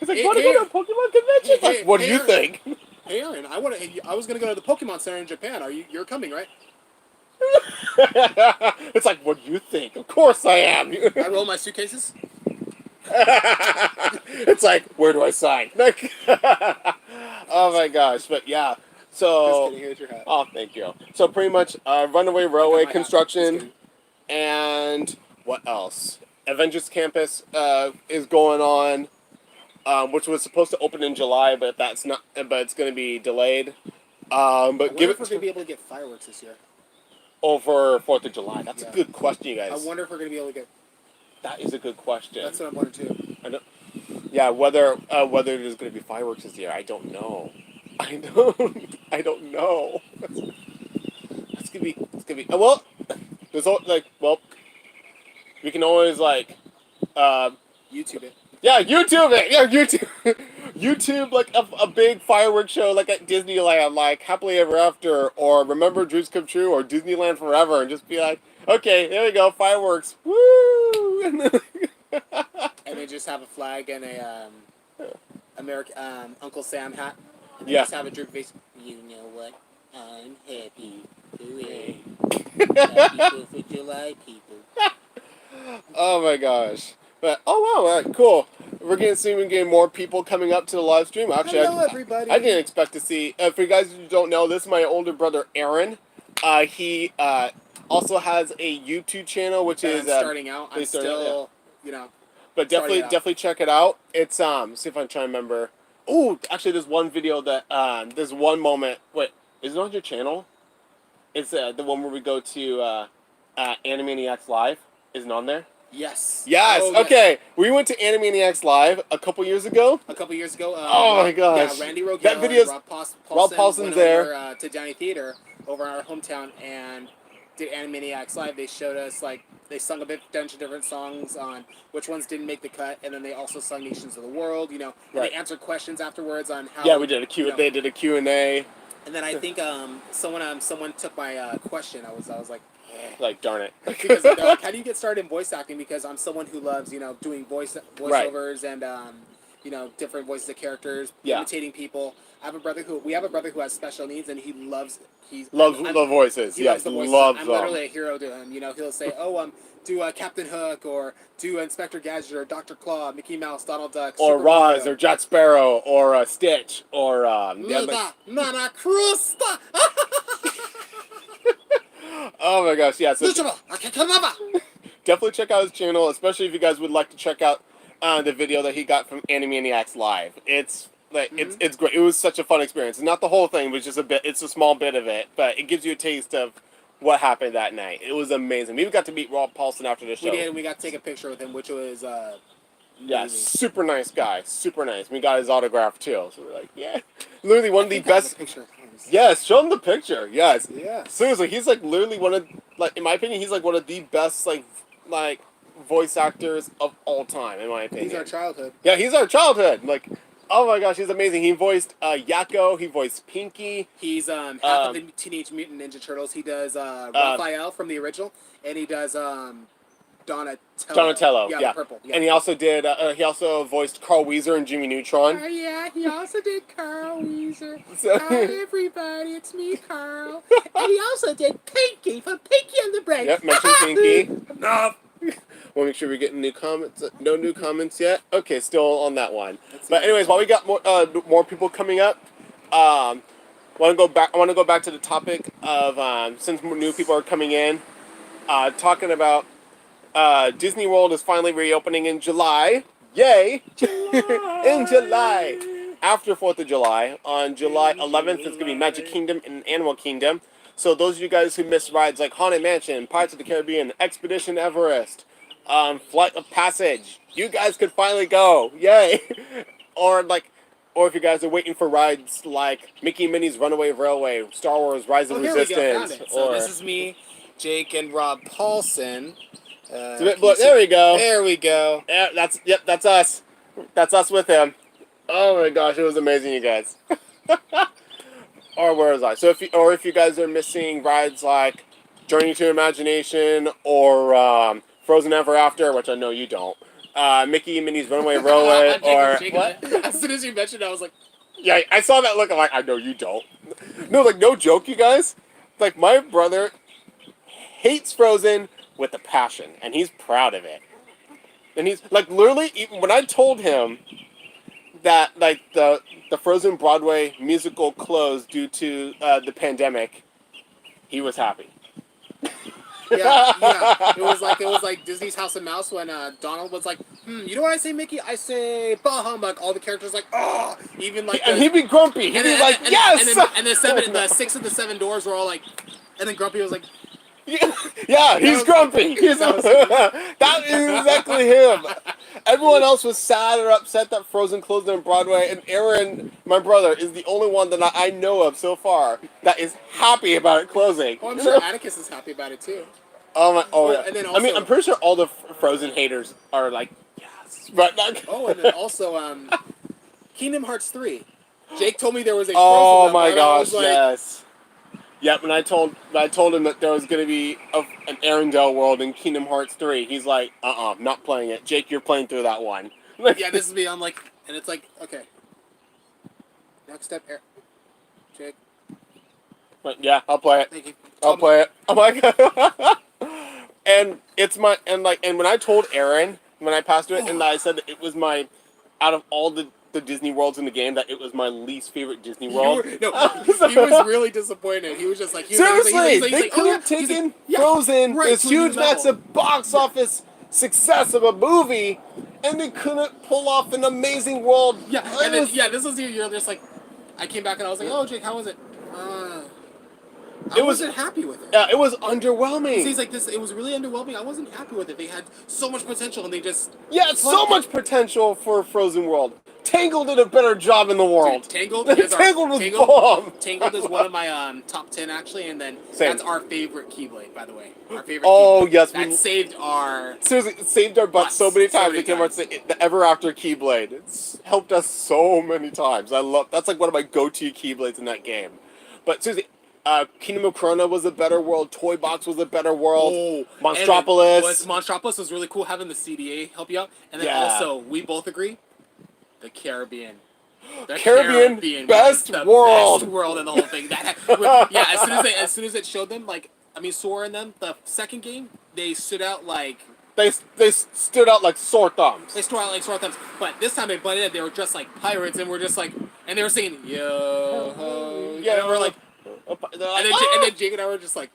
It's like, Hey, want to hey, go to a Pokemon convention? hey, Like, what do hey, you Aaron. think? Hey Aaron, I was gonna go to the Pokemon Center in Japan. You're coming, right? It's like, what do you think? Of course I am. I roll my suitcases. It's like, where do I sign? Like, oh my gosh, but yeah. Just So, kidding. Here's your hat. oh, thank you. So pretty much, Runaway Railway I got my hat. Just construction, kidding. and what else? Avengers Campus is going on, which was supposed to open in July, but that's not. But it's going to be delayed. But I wonder give if we're it gonna be able to get fireworks this year. over 4th of July. That's Yeah. a good question, you I guys. wonder if we're gonna be able to get. That is a good question. That's what I'm wondering too. I know. Yeah, whether there's going to be fireworks this year, I don't know. I don't know. It's gonna be. Well, there's we can always YouTube it. yeah, YouTube it. Yeah, YouTube. YouTube like a big fireworks show like at Disneyland, like Happily Ever After, or Remember Dreams Come True, or Disneyland Forever, and just be like, okay, there we go, fireworks, woo! And they just have a flag and a American Uncle Sam hat. And they Yeah. just have a drink face. You know what? I'm happy. Hooray. Happy 4th of July, people. Oh my gosh! But oh wow, all right, cool. We're getting more people coming up to the live stream. Actually, Hello, everybody. I didn't expect to see. For you guys who don't know, this is my older brother Aaron. He also has a YouTube channel, which is I'm starting out. I'm he's starting out, still, you know. but starting out. definitely check it out. It's see if I'm trying to remember. Oh, actually, there's one video that there's one moment. Wait, is it on your channel? It's the one where we go to Animaniacs Live. Isn't on there? Yes. Yes. Oh, yes. Okay. We went to Animaniacs Live a couple years ago. A couple years ago. Oh my gosh. Yeah, Randy Rogel That video's- and Rob Rob Paulson's went there. over, to Downey Theater over in our hometown, and did Animaniacs Live, they showed us like they sung a bunch of different songs on which ones didn't make the cut, and then they also sung Nations of the World. You know, and Right. they answered questions afterwards on how. Yeah, we did a Q. You know, They did a Q&A. and then I think someone took my question. I was like. Like, darn it. Because they're like, how do you get started in voice acting? Because I'm someone who loves, doing voiceovers and different voices of characters, imitating people. We have a brother who has special needs, and he loves the voices. Yes, Loves the voices. loves I'm them. literally a hero to him. He'll say, do Captain Hook, or do Inspector Gadget, or Dr. Claw, Mickey Mouse, Donald Duck, Or Super Roz, Mario. or Jack Sparrow, or Stitch, or Nana Crusta. oh my gosh, yeah. So definitely check out his channel, especially if you guys would like to check out the video that he got from Animaniacs Live. It's like it's great. It was such a fun experience. Not the whole thing, but just a bit. It's a small bit of it, but it gives you a taste of what happened that night. It was amazing. We even got to meet Rob Paulson after the show. We did. We got to take a picture with him, which was yeah, super nice guy. Super nice. We got his autograph too. So we're like, yeah, literally one of the best. Yes, show him the picture. Yes. Yeah. Seriously, he's like literally one of, like, in my opinion, he's like one of the best like voice actors of all time, in my opinion. He's our childhood. Yeah, he's our childhood. Like, oh my gosh, he's amazing. He voiced Yakko. He voiced Pinky. He's half of the Teenage Mutant Ninja Turtles. He does Raphael from the original, and he does Donatello. Yeah, Yeah. the purple. Yeah. And he also did. He also voiced Carl Weezer and Jimmy Neutron. Yeah, he also did Carl Weezer. So- Hi everybody, it's me, Carl. And he also did Pinky from Pinky and the Brain. Yep, mentioned Pinky. No. We'll make sure we get new comments. No new comments yet. Okay, still on that one. But anyways, while we got more people coming up, I want to go back to the topic of since new people are coming in, talking about Disney World is finally reopening in July. Yay! In July, after 4th of July, on July 11th, it's gonna be Magic Kingdom and Animal Kingdom. So those of you guys who missed rides like Haunted Mansion, Pirates of the Caribbean, Expedition Everest, Flight of Passage, you guys could finally go. Yay! or if you guys are waiting for rides like Mickey and Minnie's Runaway Railway, Star Wars Rise of Here Resistance, we go, found it. So this is me, Jake, and Rob Paulson. there we go. There we go. Yeah, that's us. That's us with him. Oh my gosh, it was amazing, you guys. Or where was I? So if you guys are missing rides like Journey to Imagination or Frozen Ever After, which I know you don't, Mickey and Minnie's Runaway Railway, or what? As soon as you mentioned it, I was like, Yeah, I saw that look. I'm like, I know you don't. No, like no joke, you guys. Like my brother hates Frozen with a passion, and he's proud of it. And he's like literally, even when I told him that like the Frozen Broadway musical closed due to the pandemic, he was happy. yeah. It was like Disney's House of Mouse when Donald was like, you know what I say, Mickey? I say bah humbug. All the characters like, oh, even like, And he'd be grumpy. He'd be like, yes. And the 6 of the 7 doors were all like, and then Grumpy was like, yeah, he's grumpy. That is exactly him. Everyone else was sad or upset that Frozen closed on Broadway, and Aaron, my brother, is the only one that I know of so far that is happy about it closing. oh, I'm sure Atticus is happy about it too. Yeah. And then I mean, also- I'm pretty sure all the Frozen haters are like, yes, but not. Oh, and then also Kingdom Hearts 3. Jake told me there was a Oh Frozen my one, and I was gosh, like, yes. Yep, when I told him that there was going to be an Arendelle world in Kingdom Hearts 3, he's like, not playing it. Jake, you're playing through that one. yeah, this is me. I'm like, and it's like, okay. Next step, Jake. But yeah, I'll play it. Thank you. I'll play it. I'm like, and when I told Aaron when I passed it, and I said that it was out of all the Disney worlds in the game, that it was my least favorite Disney world. He was really disappointed. He was just like, seriously, they could have taken Frozen, this huge, massive box office success of a movie, and they couldn't pull off an amazing world. Yeah, and then, this was the year. Just like, I came back and I was like, oh, Jake, how was it? I wasn't happy with it. Yeah, it was underwhelming. He's like, it was really underwhelming. I wasn't happy with it. They had so much potential, and they just so much potential for Frozen World. Tangled did a better job in the world. Dude, Tangled is Tangled was bomb. Tangled is one of my top 10 actually, and then Same. that's our favorite Keyblade, by the way. Our favorite. Oh Keyblade. yes, That saved our. seriously, it saved our butts so many times. It came out the Ever After Keyblade. It's helped us so many times. That's like one of my go-to Keyblades in that game. But seriously, Kingdom of Corona was a better world. Toy Box was a better world. Oh, Monstropolis. Monstropolis was really cool having the CDA help you out, and then Yeah. also we both agree, the Caribbean. The Caribbean, best world. Best world in the whole thing. Yeah, as soon as it showed them, Sora and them, the second game, they stood out like. They stood out like sore thumbs. They stood out like sore thumbs. But this time they blended in, they were dressed like pirates, and we're just like, and they were singing yo ho, Yeah, and we're like, and and then Jake and I were just like.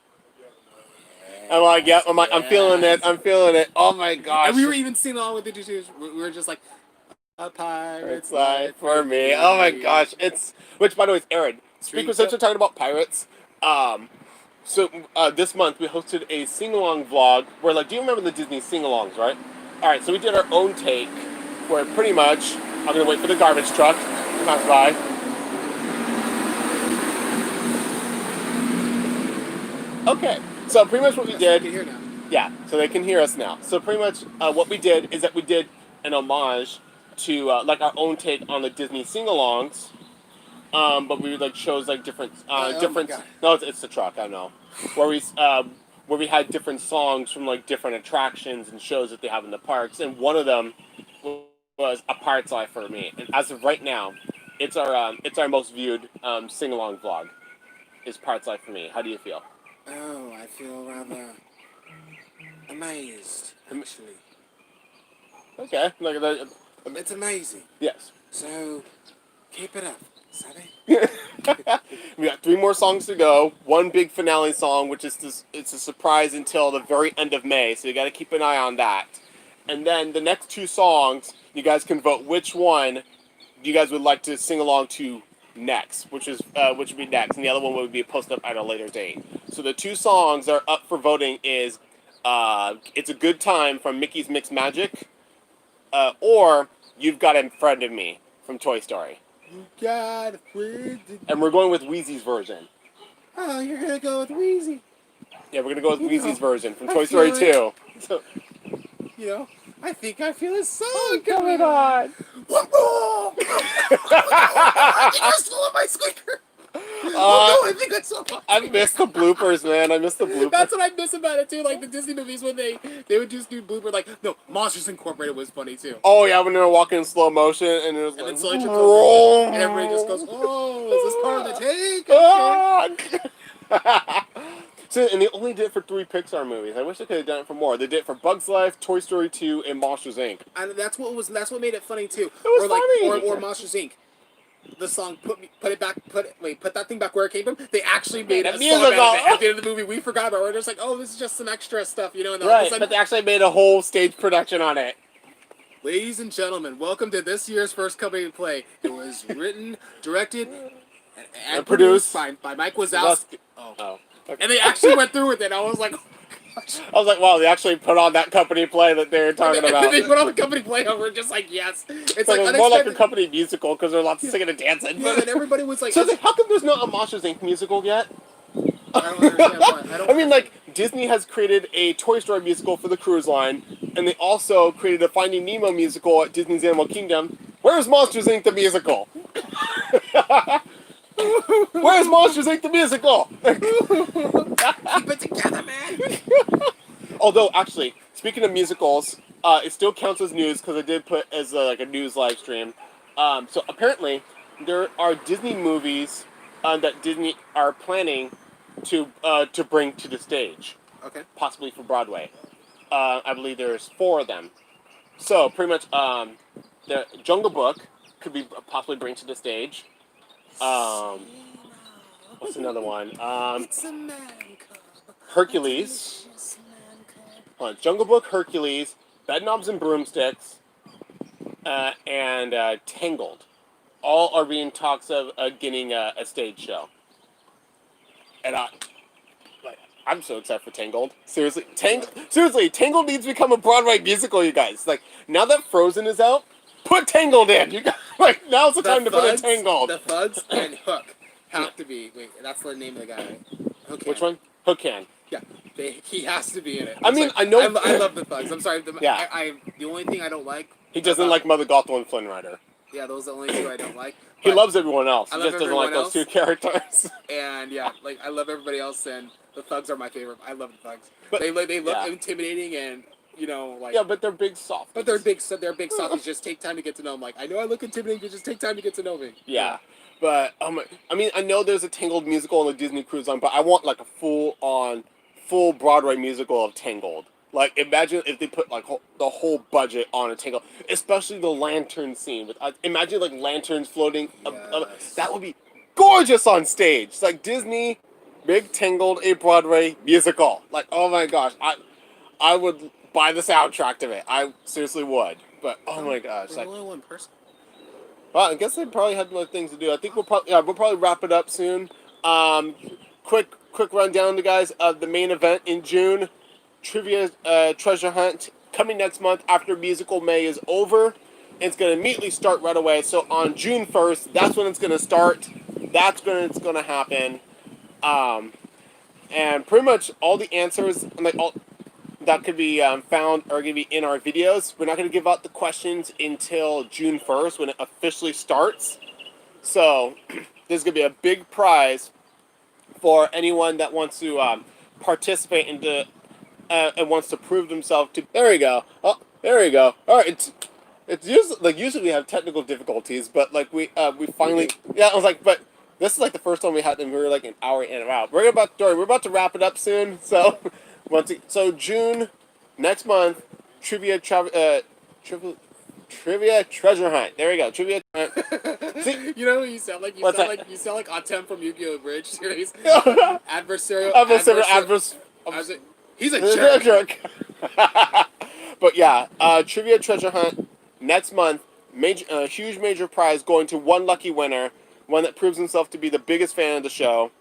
I'm like, yeah, I'm feeling it. I'm feeling it. Oh my gosh. And we were even singing along with the dudes. We were just like, a pirate's life for me. Oh my gosh, which by the way is Aaron. Speaking since we're talking about pirates, this month we hosted a sing-along vlog where do you remember the Disney sing-alongs, right? All right, so we did our own take where pretty much I'm gonna wait for the garbage truck to pass by. Okay, so pretty much what we did. Here now. Yeah, so they can hear us now. So pretty much what we did is that we did an homage to our own take on the Disney sing-alongs, but we chose different different. No, it's the truck. I know where we had different songs from different attractions and shows that they have in the parks, and one of them was A Pirate's Life for Me. And as of right now, it's our most viewed sing-along vlog. Is Pirate's Life for Me? How do you feel? Oh, I feel rather amazed, actually. Okay, It's amazing. yes. So, keep it up, Sonny. We got 3 more songs to go. One big finale song, which is it's a surprise until the very end of May, so you got to keep an eye on that. And then the next 2 songs, you guys can vote which one you guys would like to sing along to next, which would be next, and the other one would be posted up at a later date. So the 2 songs that are up for voting is "It's a Good Time" from Mickey's Mixed Magic, or "You've Got a Friend in Me" from Toy Story. You got a friend. And we're going with Wheezy's version. Oh, you're gonna go with Wheezy. Yeah, we're gonna go with Wheezy's version from Toy Story 2. So, I think I feel a song coming on. I stole my squeaker. I think I saw. I missed the bloopers, man. I missed the bloopers. That's what I miss about it too. Like the Disney movies when they would just do blooper. No, Monsters Incorporated was funny too. Oh yeah, when they were walking in slow motion and it was And like, then slowly trips over, and everybody just goes, "Oh, is this part of the take?" Ah! So, and they only did it for 3 Pixar movies. I wish they could have done it for more. They did it for Bugs Life, Toy Story 2, and Monsters Inc. And that's what made it funny too. It was funny. Or Monsters Inc. The song put that thing back where it came from. They actually made a song out of it at the end of the movie. We forgot about it. We're just like, oh, this is just some extra stuff, And then right, but they actually made a whole stage production on it. Ladies and gentlemen, welcome to this year's first Company Play. It was written, directed, and produced by Mike Wazowski. Oh. Okay. And they actually went through with it. I was like, oh my gosh. I was like, wow, they actually put on that company play that they were talking about. They put on the Company Play and we're just like, yes. It's like more like a company musical because there's lots of singing and dancing. Yeah, and everybody was like... So how come there's not a Monsters Inc. musical yet? I don't understand why. I mean, Disney has created a Toy Story musical for the cruise line, and they also created a Finding Nemo musical at Disney's Animal Kingdom. Where's Monsters Inc. the musical? Where's Monsters Inc. the musical? Keep it together, man. Although, actually, speaking of musicals, it still counts as news because I did put as a news live stream. So apparently, there are Disney movies that Disney are planning to bring to the stage. Okay. Possibly for Broadway. I believe there's 4 of them. So pretty much, the Jungle Book could be possibly bring to the stage. What's another one? Hercules. Jungle Book, Hercules, Bedknobs and Broomsticks, and Tangled. All are being talks of getting a stage show. And I'm so excited for Tangled. Seriously, Tangled needs to become a Broadway musical, you guys. Now that Frozen is out, put Tangled in, you guys. Like now's the The time to put in Thugs, Tangled. the Thugs and Hook have to be. Wait, that's the name of the guy. Hook. Which one? Hookan. Yeah, he has to be in it. I mean, I know- I love the Thugs. I'm sorry. Yeah. The only thing I don't like. He doesn't like Mother Gothel and Flynn Rider. Yeah, those are the only two I don't like. He But- loves everyone else. I He love just doesn't like everyone those two characters. And yeah, like I love everybody else, and the Thugs are my favorite. I love the Thugs. But- They look yeah. intimidating, and like. Yeah, but they're big soft. But they're big. So they're big softies. Just take time to get to know them. Like I know I look intimidating, but just take time to get to know me. Yeah. But I mean, I know there's a Tangled musical on the Disney Cruise Line, but I want like a full Broadway musical of Tangled. Like, imagine if they put like the whole budget on a Tangled, especially the lantern scene. With imagine like lanterns floating. Yes. That would be gorgeous on stage. It's like Disney, big Tangled, a Broadway musical. Like, oh my gosh, I would buy the soundtrack to it. I seriously would. But oh my gosh, There's like. only one person. Well, I guess they probably had other things to do. I think we'll probably wrap it up soon. Quick rundown, to guys, of the main event in June, Trivia Treasure Hunt, coming next month after Musical May is over. It's going to immediately start right away. So on June 1st, that's when it's going to start. That's when it's going to happen. And pretty much all the answers, like all that could be found are going to be in our videos. We're not going to give out the questions until June 1st when it officially starts. So there's going to be a big prize for anyone that wants to participate into and wants to prove themselves to. There we go. Oh, there we go. All right. It's usually we have technical difficulties, but like we finally I was like, but this is like the first time we had them. We were like an hour in and out. We're about to wrap it up soon. So. So June, next month, Trivia Treasure Hunt. There we go, Trivia. See? You know what you sound like? You What's sound that? like Atem from Yu-Gi-Oh! Bridge series. Adversarial. He's a jerk. But yeah, Trivia Treasure Hunt next month. Huge major prize going to one lucky winner, one that proves himself to be the biggest fan of the show.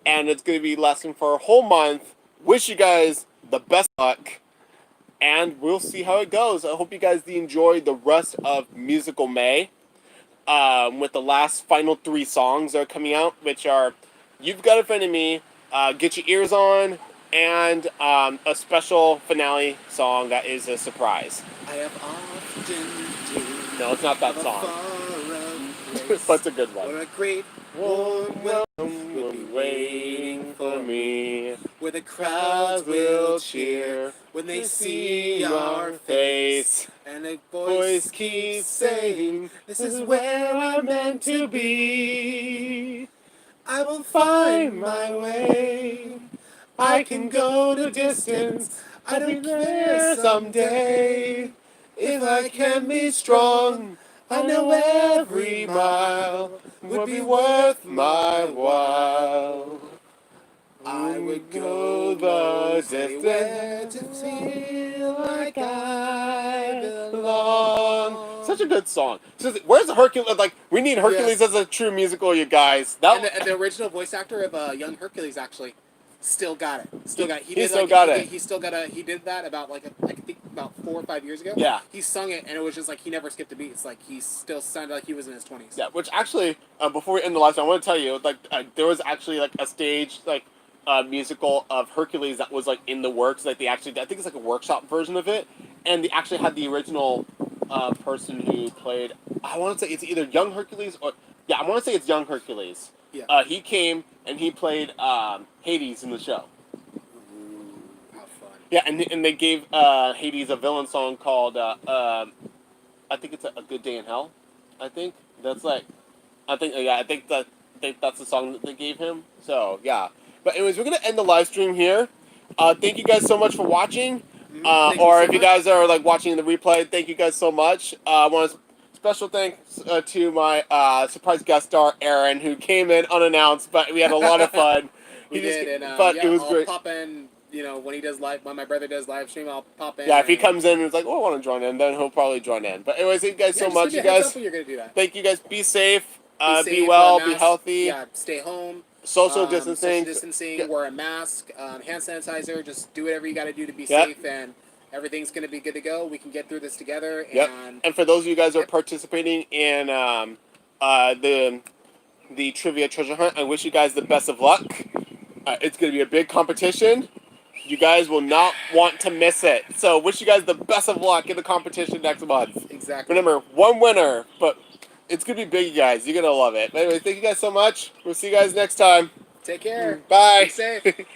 And it's going to be lasting for a whole month. Wish you guys the best luck. And we'll see how it goes. I hope you guys enjoy the rest of Musical May. With the last final 3 songs that are coming out. Which are You've Got a Friend in Me, Get Your Ears On, and a special finale song that is a surprise. I have often No, it's not that song. But it's a good one. Where a great warm welcome Will be waiting for me. where the crowds will cheer when they see our face, and a voice keeps saying, "This is where I'm meant to be. I will find my way. I can go the distance. I don't care someday. If I can be strong, I know every mile would be worth my while. I would go the distance to feel like I belong." Such a good song. Where's Hercules? Like, we need Hercules as a true musical, you guys. And the original voice actor of young Hercules actually still got it. He did that about I think about 4 or 5 years ago. Yeah. He sung it, and it was just like he never skipped a beat. It's like he still sounded like he was in his 20s. Yeah, which actually, before we end the live stream, I want to tell you, there was actually a stage musical of Hercules that was in the works. I think it's a workshop version of it, and they actually had the original person who played. I want to say it's either young Hercules or I want to say it's young Hercules. Yeah. He came and he played Hades in the show. Ooh, how fun. Yeah, and they gave Hades a villain song called I think it's a Good Day in Hell. I think that's I think that's the song that they gave him. So yeah. But anyways, we're gonna end the live stream here. Thank you guys so much for watching. Or if you guys are watching the replay, thank you guys so much. I want to special thanks to my surprise guest star Aaron, who came in unannounced, but we had a lot of fun. We did, but it was I'll great. pop in, when my brother does live stream, I'll pop in. Yeah, if he comes in and is like, "Oh, I want to join in," then he'll probably join in. But anyways, thank you guys so much, you guys. You're gonna do that. Thank you guys. Be safe. Be Wear well. a Be mask. healthy. Yeah, stay home. Social distancing. Wear a mask. Hand sanitizer. Just do whatever you got to do to be Yep. safe, and everything's gonna be good to go. We can get through this together. Yep. And for those of you guys who are participating in the trivia treasure hunt, I wish you guys the best of luck. It's going to be a big competition. You guys will not want to miss it. So wish you guys the best of luck in the competition next month. Exactly. Remember, one winner, but it's going to be big, you guys. You're going to love it. But anyway, thank you guys so much. We'll see you guys next time. Take care. Bye. Be safe.